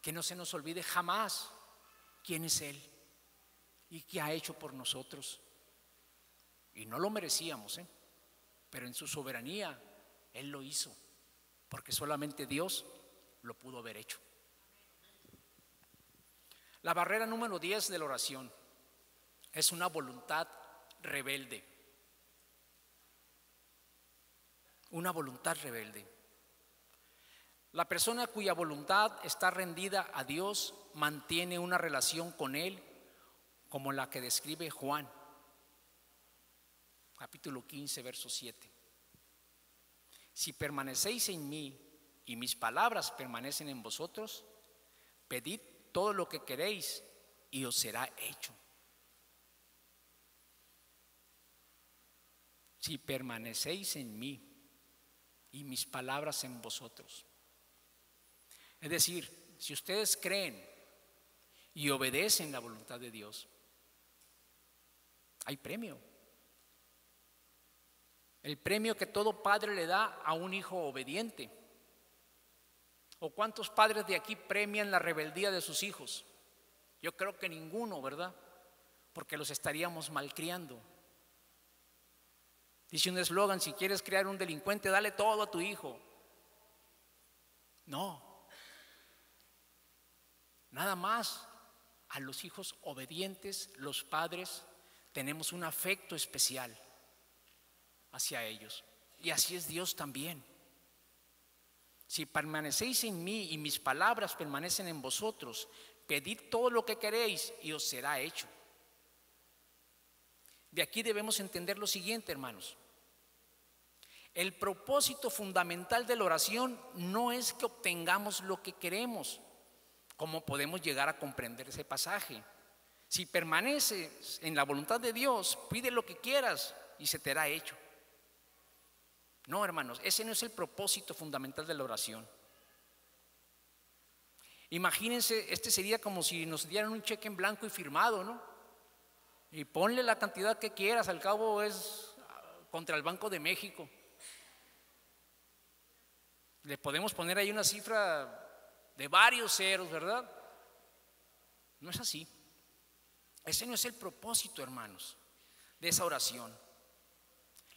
que no se nos olvide jamás quién es Él y qué ha hecho por nosotros. Y no lo merecíamos, pero en su soberanía Él lo hizo, porque solamente Dios lo pudo haber hecho. La barrera número 10 de la oración es una voluntad rebelde. Una voluntad rebelde. La persona cuya voluntad está rendida a Dios mantiene una relación con Él como la que describe Juan, capítulo 15, verso 7. Si permanecéis en mí y mis palabras permanecen en vosotros, pedid todo lo que queréis y os será hecho. si permanecéis en mí y mis palabras en vosotros. Es decir, si ustedes creen y obedecen la voluntad de Dios, hay premio. El premio que todo padre le da a un hijo obediente. ¿O cuántos padres de aquí premian la rebeldía de sus hijos? Yo creo que ninguno, ¿verdad? Porque los estaríamos malcriando. Dice un eslogan: si quieres criar un delincuente, dale todo a tu hijo. No. Nada más a los hijos obedientes, los padres, tenemos un afecto especial hacia ellos. Y así es Dios también. Si permanecéis en mí y mis palabras permanecen en vosotros, pedid todo lo que queréis y os será hecho. De aquí debemos entender lo siguiente, hermanos. El propósito fundamental de la oración no es que obtengamos lo que queremos. ¿Cómo podemos llegar a comprender ese pasaje? Si permaneces en la voluntad de Dios, pide lo que quieras y se te hará hecho. No, hermanos, ese no es el propósito fundamental de la oración. Imagínense, este sería como si nos dieran un cheque en blanco y firmado, ¿no? Y ponle la cantidad que quieras, al cabo es contra el Banco de México. Le podemos poner ahí una cifra de varios ceros, ¿verdad? No es así. Ese no es el propósito, hermanos, de esa oración.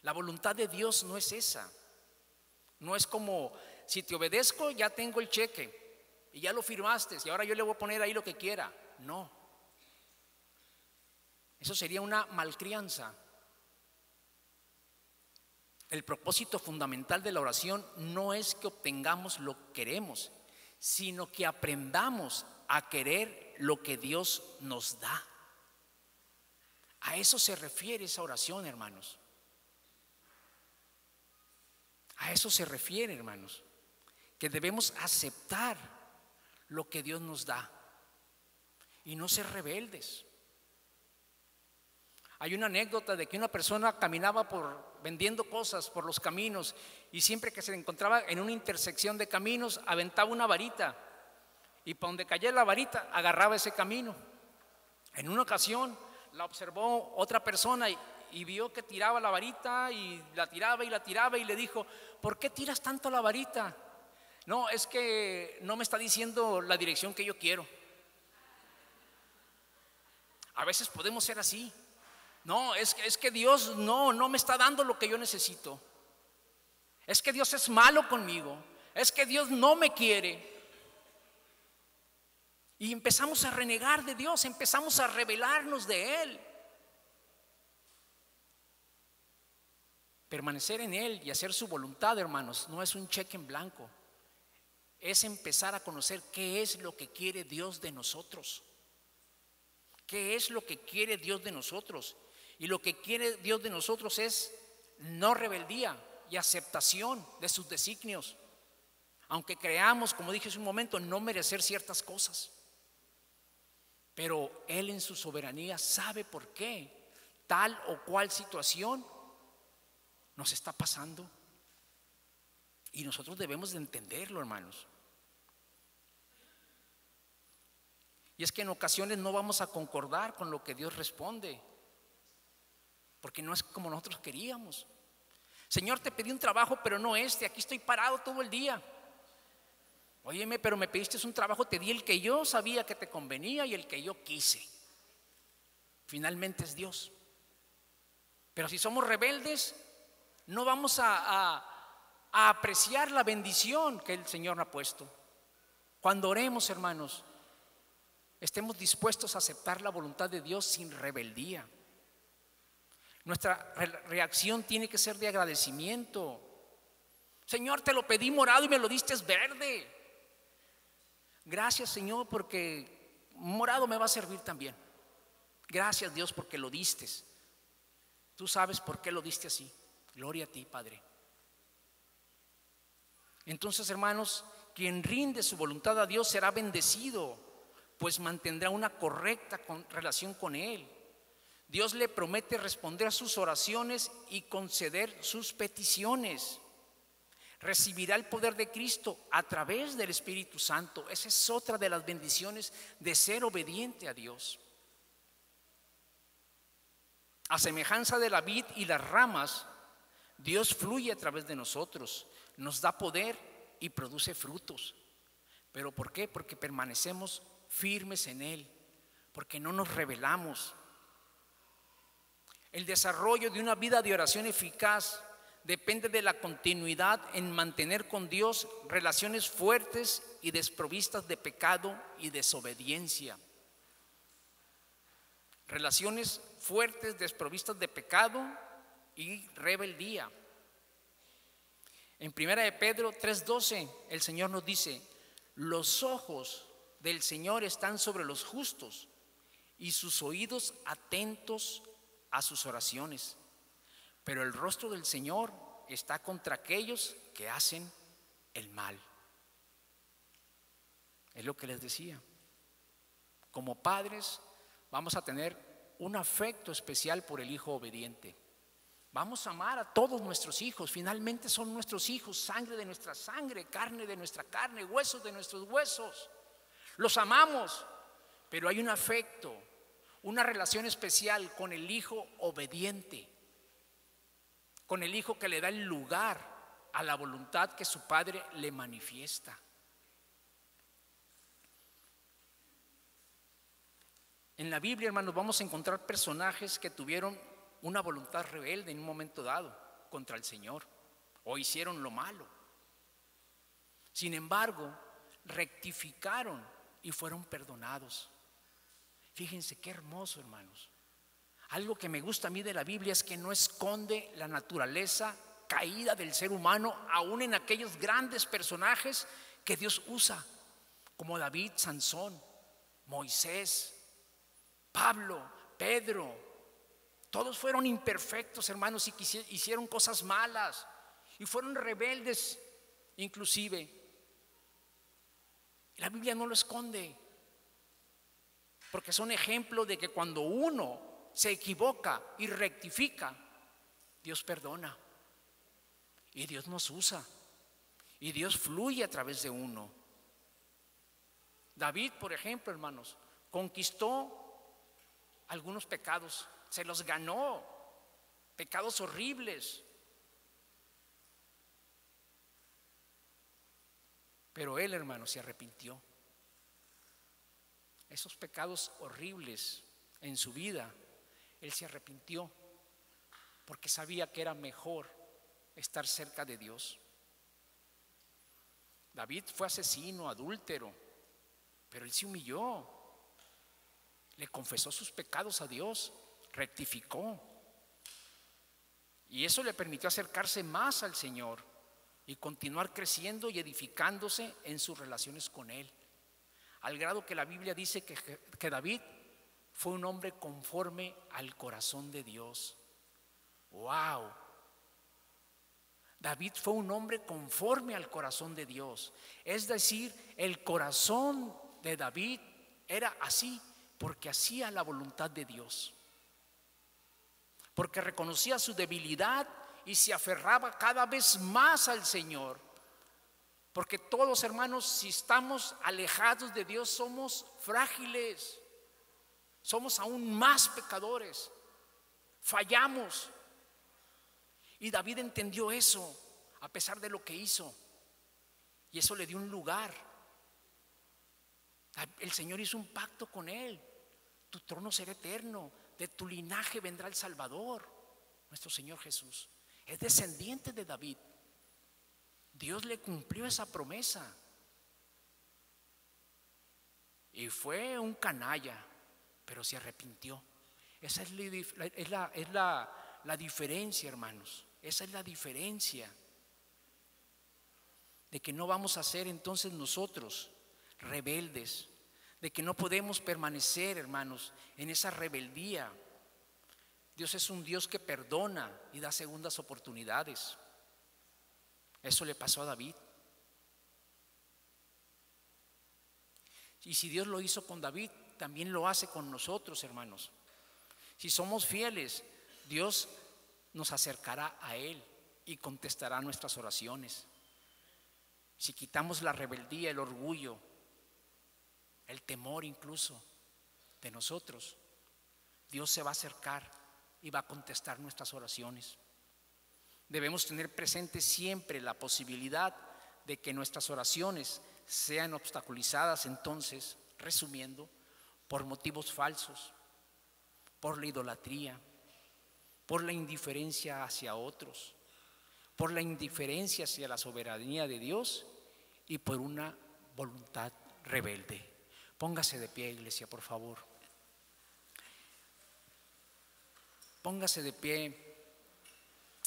La voluntad de Dios no es esa. No es como, si te obedezco ya tengo el cheque y ya lo firmaste y ahora yo le voy a poner ahí lo que quiera. No. Eso sería una malcrianza. El propósito fundamental de la oración no es que obtengamos lo que queremos, sino que aprendamos a querer lo que Dios nos da. A eso se refiere esa oración, hermanos. A eso se refiere, hermanos, que debemos aceptar lo que Dios nos da y no ser rebeldes. Hay una anécdota de que una persona caminaba vendiendo cosas por los caminos y siempre que se encontraba en una intersección de caminos aventaba una varita y para donde cayera la varita agarraba ese camino. En una ocasión la observó otra persona y vio que tiraba la varita y la tiraba y le dijo: ¿por qué tiras tanto la varita? No, es que no me está diciendo la dirección que yo quiero. A veces podemos ser así. No, es que Dios no me está dando lo que yo necesito. Es que Dios es malo conmigo. Es que Dios no me quiere. Y empezamos a renegar de Dios, empezamos a rebelarnos de Él. Permanecer en Él y hacer su voluntad, hermanos, no es un cheque en blanco. Es empezar a conocer qué es lo que quiere Dios de nosotros. ¿Qué es lo que quiere Dios de nosotros? Y lo que quiere Dios de nosotros es no rebeldía y aceptación de sus designios. Aunque creamos, como dije hace un momento, no merecer ciertas cosas. Pero Él en su soberanía sabe por qué tal o cual situación nos está pasando. Y nosotros debemos de entenderlo, hermanos. Y es que en ocasiones no vamos a concordar con lo que Dios responde, porque no es como nosotros queríamos. Señor, te pedí un trabajo, pero no este, aquí estoy parado todo el día. Óyeme, pero me pediste un trabajo, te di el que yo sabía que te convenía y el que yo quise. Finalmente es Dios. Pero si somos rebeldes, no vamos a apreciar la bendición que el Señor ha puesto. Cuando oremos, hermanos, estemos dispuestos a aceptar la voluntad de Dios sin rebeldía. Nuestra reacción tiene que ser de agradecimiento. Señor, te lo pedí morado y me lo diste verde. Gracias, Señor, porque morado me va a servir también. Gracias, Dios, porque lo diste. Tú sabes por qué lo diste así. Gloria a ti, Padre. Entonces, hermanos, quien rinde su voluntad a Dios será bendecido, pues mantendrá una correcta relación con Él. Dios le promete responder a sus oraciones y conceder sus peticiones. Recibirá el poder de Cristo a través del Espíritu Santo. Esa es otra de las bendiciones de ser obediente a Dios. A semejanza de la vid y las ramas, Dios fluye a través de nosotros, nos da poder y produce frutos. ¿Pero por qué? Porque permanecemos firmes en Él, porque no nos rebelamos. El desarrollo de una vida de oración eficaz depende de la continuidad en mantener con Dios relaciones fuertes y desprovistas de pecado y desobediencia. Relaciones fuertes, desprovistas de pecado y rebeldía. En 1 de Pedro 3:12 el Señor nos dice: los ojos del Señor están sobre los justos y sus oídos atentos a sus oraciones, pero el rostro del Señor está contra aquellos que hacen el mal. Es lo que les decía. Como padres vamos a tener un afecto especial por el hijo obediente. Vamos a amar a todos nuestros hijos. Finalmente son nuestros hijos, sangre de nuestra sangre, carne de nuestra carne, huesos de nuestros huesos. Los amamos, pero hay un afecto, una relación especial con el hijo obediente, con el hijo que le da el lugar a la voluntad que su padre le manifiesta. En la Biblia, hermanos, vamos a encontrar personajes que tuvieron una voluntad rebelde en un momento dado contra el Señor o hicieron lo malo. Sin embargo, rectificaron y fueron perdonados. Fíjense qué hermoso, hermanos. Algo que me gusta a mí de la Biblia es que no esconde la naturaleza caída del ser humano, aún en aquellos grandes personajes que Dios usa, como David, Sansón, Moisés, Pablo, Pedro. Todos fueron imperfectos, hermanos, y hicieron cosas malas y fueron rebeldes inclusive. La Biblia no lo esconde, porque son ejemplos de que cuando uno se equivoca y rectifica, Dios perdona y Dios nos usa y Dios fluye a través de uno. David, por ejemplo, hermanos, conquistó algunos pecados, se los ganó, pecados horribles. Pero él, hermano, se arrepintió. Esos pecados horribles en su vida, él se arrepintió porque sabía que era mejor estar cerca de Dios. David fue asesino, adúltero, pero él se humilló, le confesó sus pecados a Dios, rectificó. Y eso le permitió acercarse más al Señor y continuar creciendo y edificándose en sus relaciones con Él. Al grado que la Biblia dice que David fue un hombre conforme al corazón de Dios. ¡Wow! David fue un hombre conforme al corazón de Dios. Es decir, el corazón de David era así porque hacía la voluntad de Dios, porque reconocía su debilidad y se aferraba cada vez más al Señor. Porque todos, hermanos, si estamos alejados de Dios, somos frágiles, somos aún más pecadores, fallamos. Y David entendió eso a pesar de lo que hizo, y eso le dio un lugar. El Señor hizo un pacto con él: tu trono será eterno, de tu linaje vendrá el Salvador. Nuestro Señor Jesús es descendiente de David. Dios le cumplió esa promesa. Y fue un canalla, pero se arrepintió. Esa es la diferencia, hermanos. Esa es la diferencia. De que no vamos a ser entonces nosotros rebeldes. De que no podemos permanecer, hermanos, en esa rebeldía. Dios es un Dios que perdona y da segundas oportunidades. Eso le pasó a David. Y si Dios lo hizo con David, también lo hace con nosotros, hermanos. Si somos fieles, Dios nos acercará a Él y contestará nuestras oraciones. Si quitamos la rebeldía, el orgullo, el temor incluso de nosotros, Dios se va a acercar y va a contestar nuestras oraciones. Debemos tener presente siempre la posibilidad de que nuestras oraciones sean obstaculizadas, entonces, resumiendo, por motivos falsos, por la idolatría, por la indiferencia hacia otros, por la indiferencia hacia la soberanía de Dios y por una voluntad rebelde. Póngase de pie, iglesia, por favor. Póngase de pie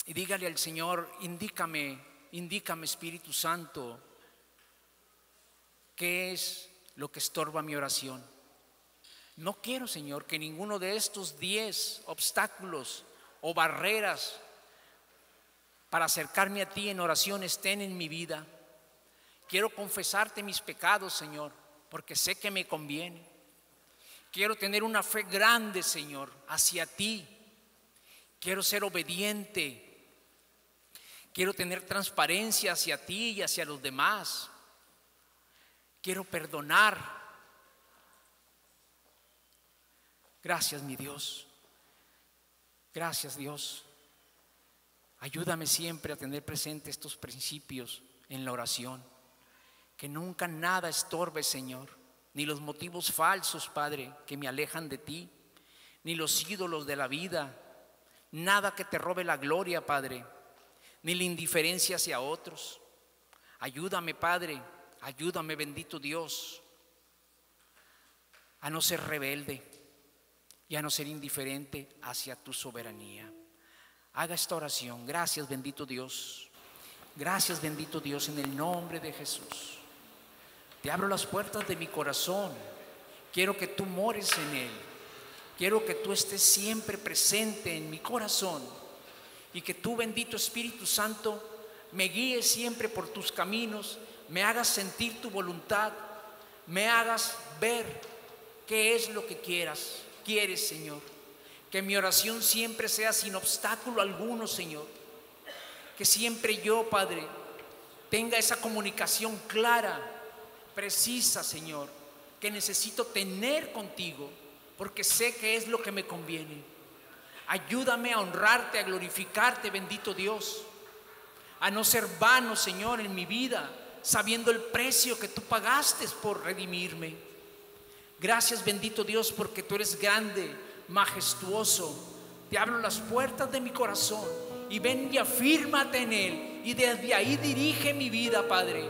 y dígale al Señor: indícame, Espíritu Santo, ¿qué es lo que estorba mi oración? No quiero, Señor, que ninguno de estos 10 obstáculos o barreras para acercarme a ti en oración estén en mi vida. Quiero confesarte mis pecados, Señor, porque sé que me conviene. Quiero tener una fe grande, Señor, hacia ti. Quiero ser obediente. Quiero tener transparencia hacia ti y hacia los demás. Quiero perdonar. Gracias, mi Dios. Gracias, Dios. Ayúdame siempre a tener presente estos principios en la oración. Que nunca nada estorbe, Señor, ni los motivos falsos, Padre, que me alejan de ti, ni los ídolos de la vida, nada que te robe la gloria, Padre, ni la indiferencia hacia otros. Ayúdame, Padre, ayúdame, bendito Dios, a no ser rebelde y a no ser indiferente hacia tu soberanía. Haga esta oración. Gracias, bendito Dios. Gracias, bendito Dios, en el nombre de Jesús. Te abro las puertas de mi corazón. Quiero que tú mores en él. Quiero que tú estés siempre presente en mi corazón y que tú, bendito Espíritu Santo, me guíes siempre por tus caminos, me hagas sentir tu voluntad, me hagas ver qué es lo que quieres, Señor. Que mi oración siempre sea sin obstáculo alguno, Señor. Que siempre yo, Padre, tenga esa comunicación clara, precisa, Señor, que necesito tener contigo, porque sé que es lo que me conviene. Ayúdame a honrarte, a glorificarte, bendito Dios, a no ser vano, Señor, en mi vida, sabiendo el precio que tú pagaste por redimirme. Gracias, bendito Dios, porque tú eres grande, majestuoso. Te abro las puertas de mi corazón y ven y afírmate en él, y desde ahí dirige mi vida, Padre.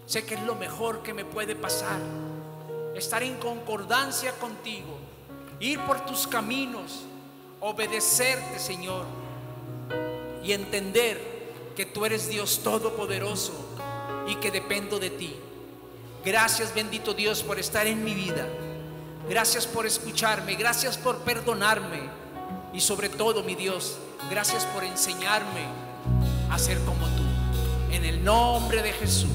Sé que es lo mejor que me puede pasar, estar en concordancia contigo, ir por tus caminos, obedecerte, Señor, y entender que tú eres Dios todopoderoso y que dependo de ti. Gracias, bendito Dios, por estar en mi vida. Gracias por escucharme, gracias por perdonarme y sobre todo, mi Dios, gracias por enseñarme a ser como tú. En el nombre de Jesús,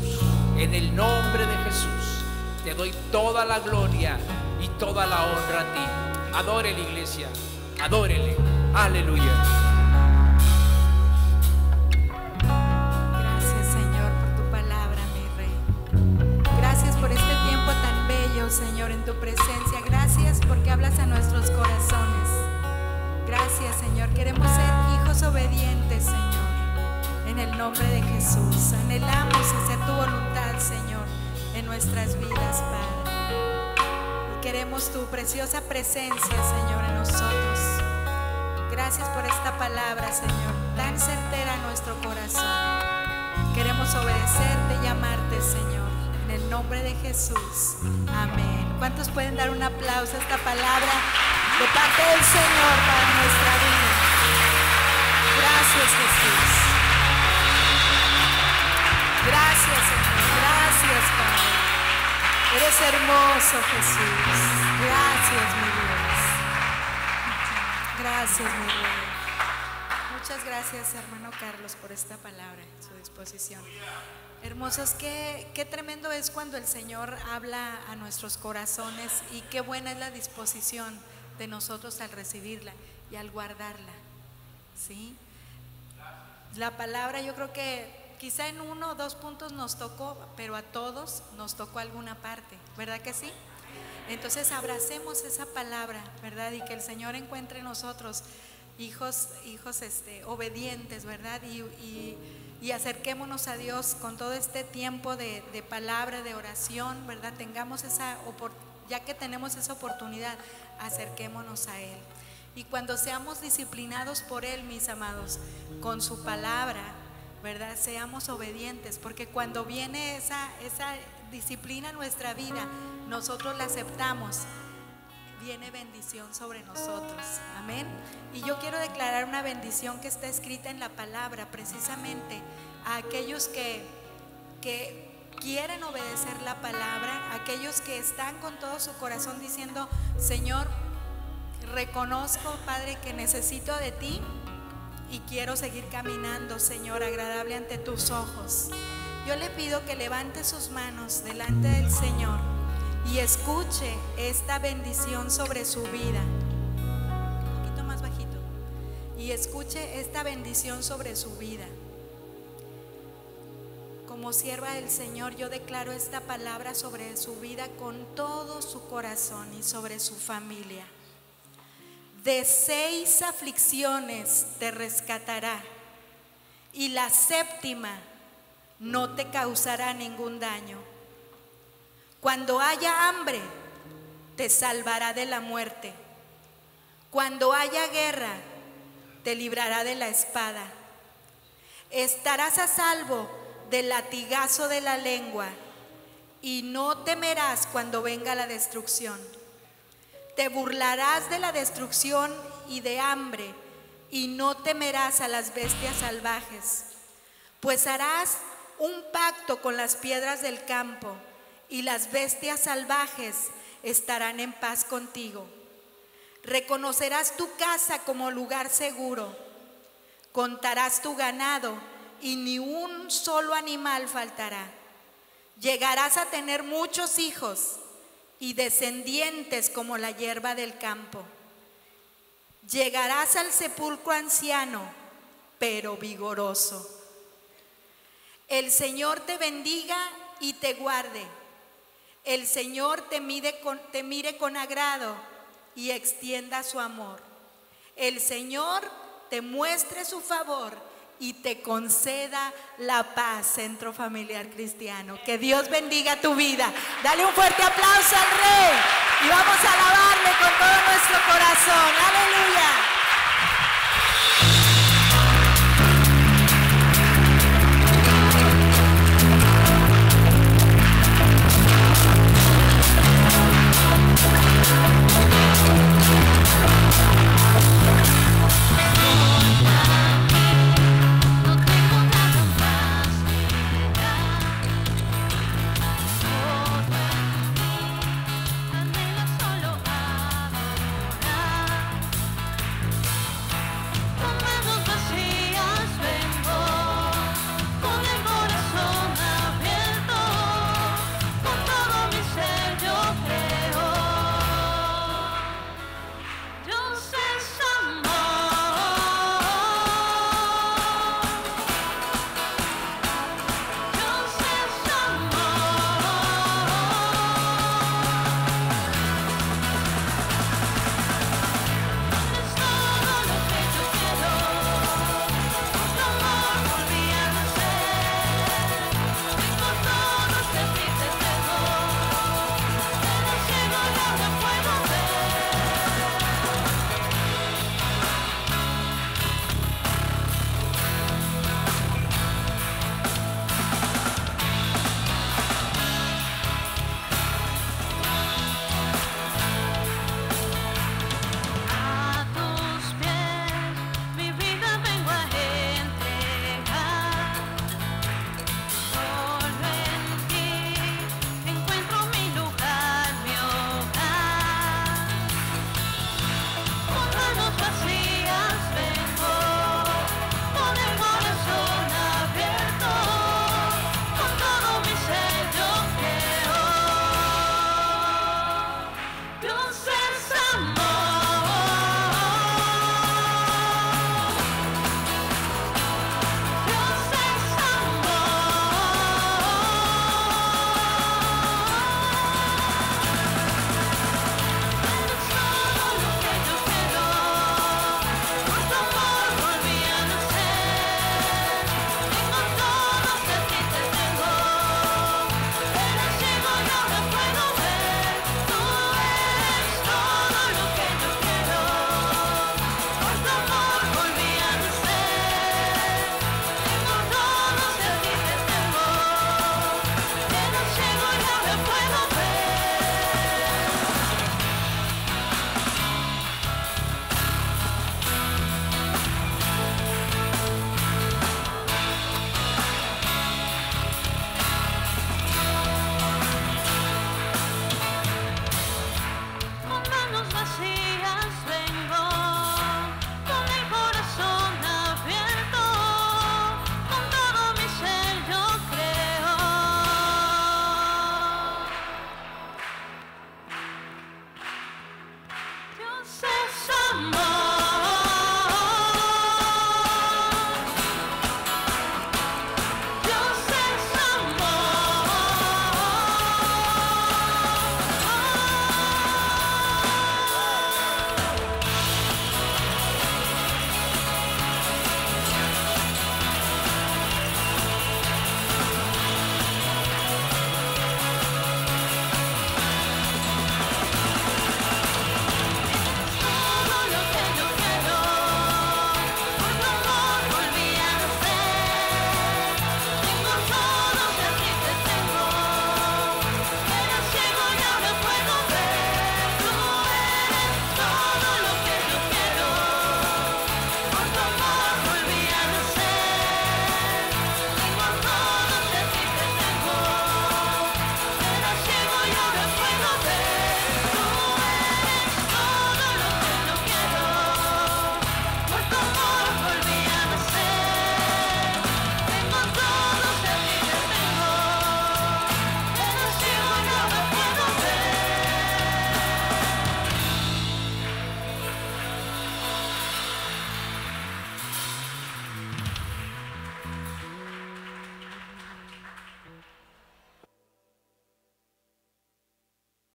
en el nombre de Jesús, te doy toda la gloria y toda la honra a ti. Adórele, iglesia, adórele. Aleluya. Gracias, Señor, por tu palabra, mi Rey. Gracias por este tiempo tan bello, Señor, en tu presencia. Gracias porque hablas a nuestros corazones. Gracias, Señor. Queremos ser hijos obedientes, Señor. En el nombre de Jesús, anhelamos hacer tu voluntad, Señor, en nuestras vidas, Padre. Y queremos tu preciosa presencia, Señor, en nosotros. Gracias por esta palabra, Señor, tan certera a nuestro corazón. Queremos obedecerte y amarte, Señor, en el nombre de Jesús. Amén. ¿Cuántos pueden dar un aplauso a esta palabra de parte del Señor para nuestra vida? Gracias, Jesús. Gracias, Señor. Gracias, Padre. Eres hermoso, Jesús. Gracias, mi Dios. Gracias, mi Rey. Muchas gracias, hermano Carlos, por esta palabra, su disposición. Hermosos, qué tremendo es cuando el Señor habla a nuestros corazones y qué buena es la disposición de nosotros al recibirla y al guardarla, ¿sí? La palabra, yo creo que quizá en 1 o 2 puntos nos tocó, pero a todos nos tocó alguna parte, ¿verdad que sí? Entonces abracemos esa palabra, ¿verdad? Y que el Señor encuentre en nosotros hijos obedientes, ¿verdad? Y acerquémonos a Dios con todo este tiempo de palabra, de oración, ¿verdad? Tengamos ya que tenemos esa oportunidad, acerquémonos a Él. Y cuando seamos disciplinados por Él, mis amados, con su palabra, ¿verdad? Seamos obedientes, porque cuando viene esa disciplina en nuestra vida, nosotros la aceptamos, viene bendición sobre nosotros, amén. Y yo quiero declarar una bendición que está escrita en la palabra, precisamente a aquellos que quieren obedecer la palabra, aquellos que están con todo su corazón diciendo: Señor, reconozco, Padre, que necesito de ti y quiero seguir caminando, Señor, agradable ante tus ojos. Yo le pido que levante sus manos delante del Señor y escuche esta bendición sobre su vida. Un poquito más bajito. Y escuche esta bendición sobre su vida. Como sierva del Señor, yo declaro esta palabra sobre su vida con todo su corazón y sobre su familia. De 6 aflicciones te rescatará, y la 7ª no te causará ningún daño. Cuando haya hambre, te salvará de la muerte. Cuando haya guerra, te librará de la espada. Estarás a salvo del latigazo de la lengua, y no temerás cuando venga la destrucción. Te burlarás de la destrucción y de hambre, y no temerás a las bestias salvajes, pues harás un pacto con las piedras del campo, y las bestias salvajes estarán en paz contigo. Reconocerás tu casa como lugar seguro, contarás tu ganado y ni un solo animal faltará. Llegarás a tener muchos hijos y descendientes como la hierba del campo. Llegarás al sepulcro anciano, pero vigoroso. El Señor te bendiga y te guarde. El Señor te mire con agrado y extienda su amor. El Señor te muestre su favor y te conceda la paz. Centro Familiar Cristiano, que Dios bendiga tu vida. Dale un fuerte aplauso al Rey y vamos a alabarle con todo nuestro corazón. Aleluya.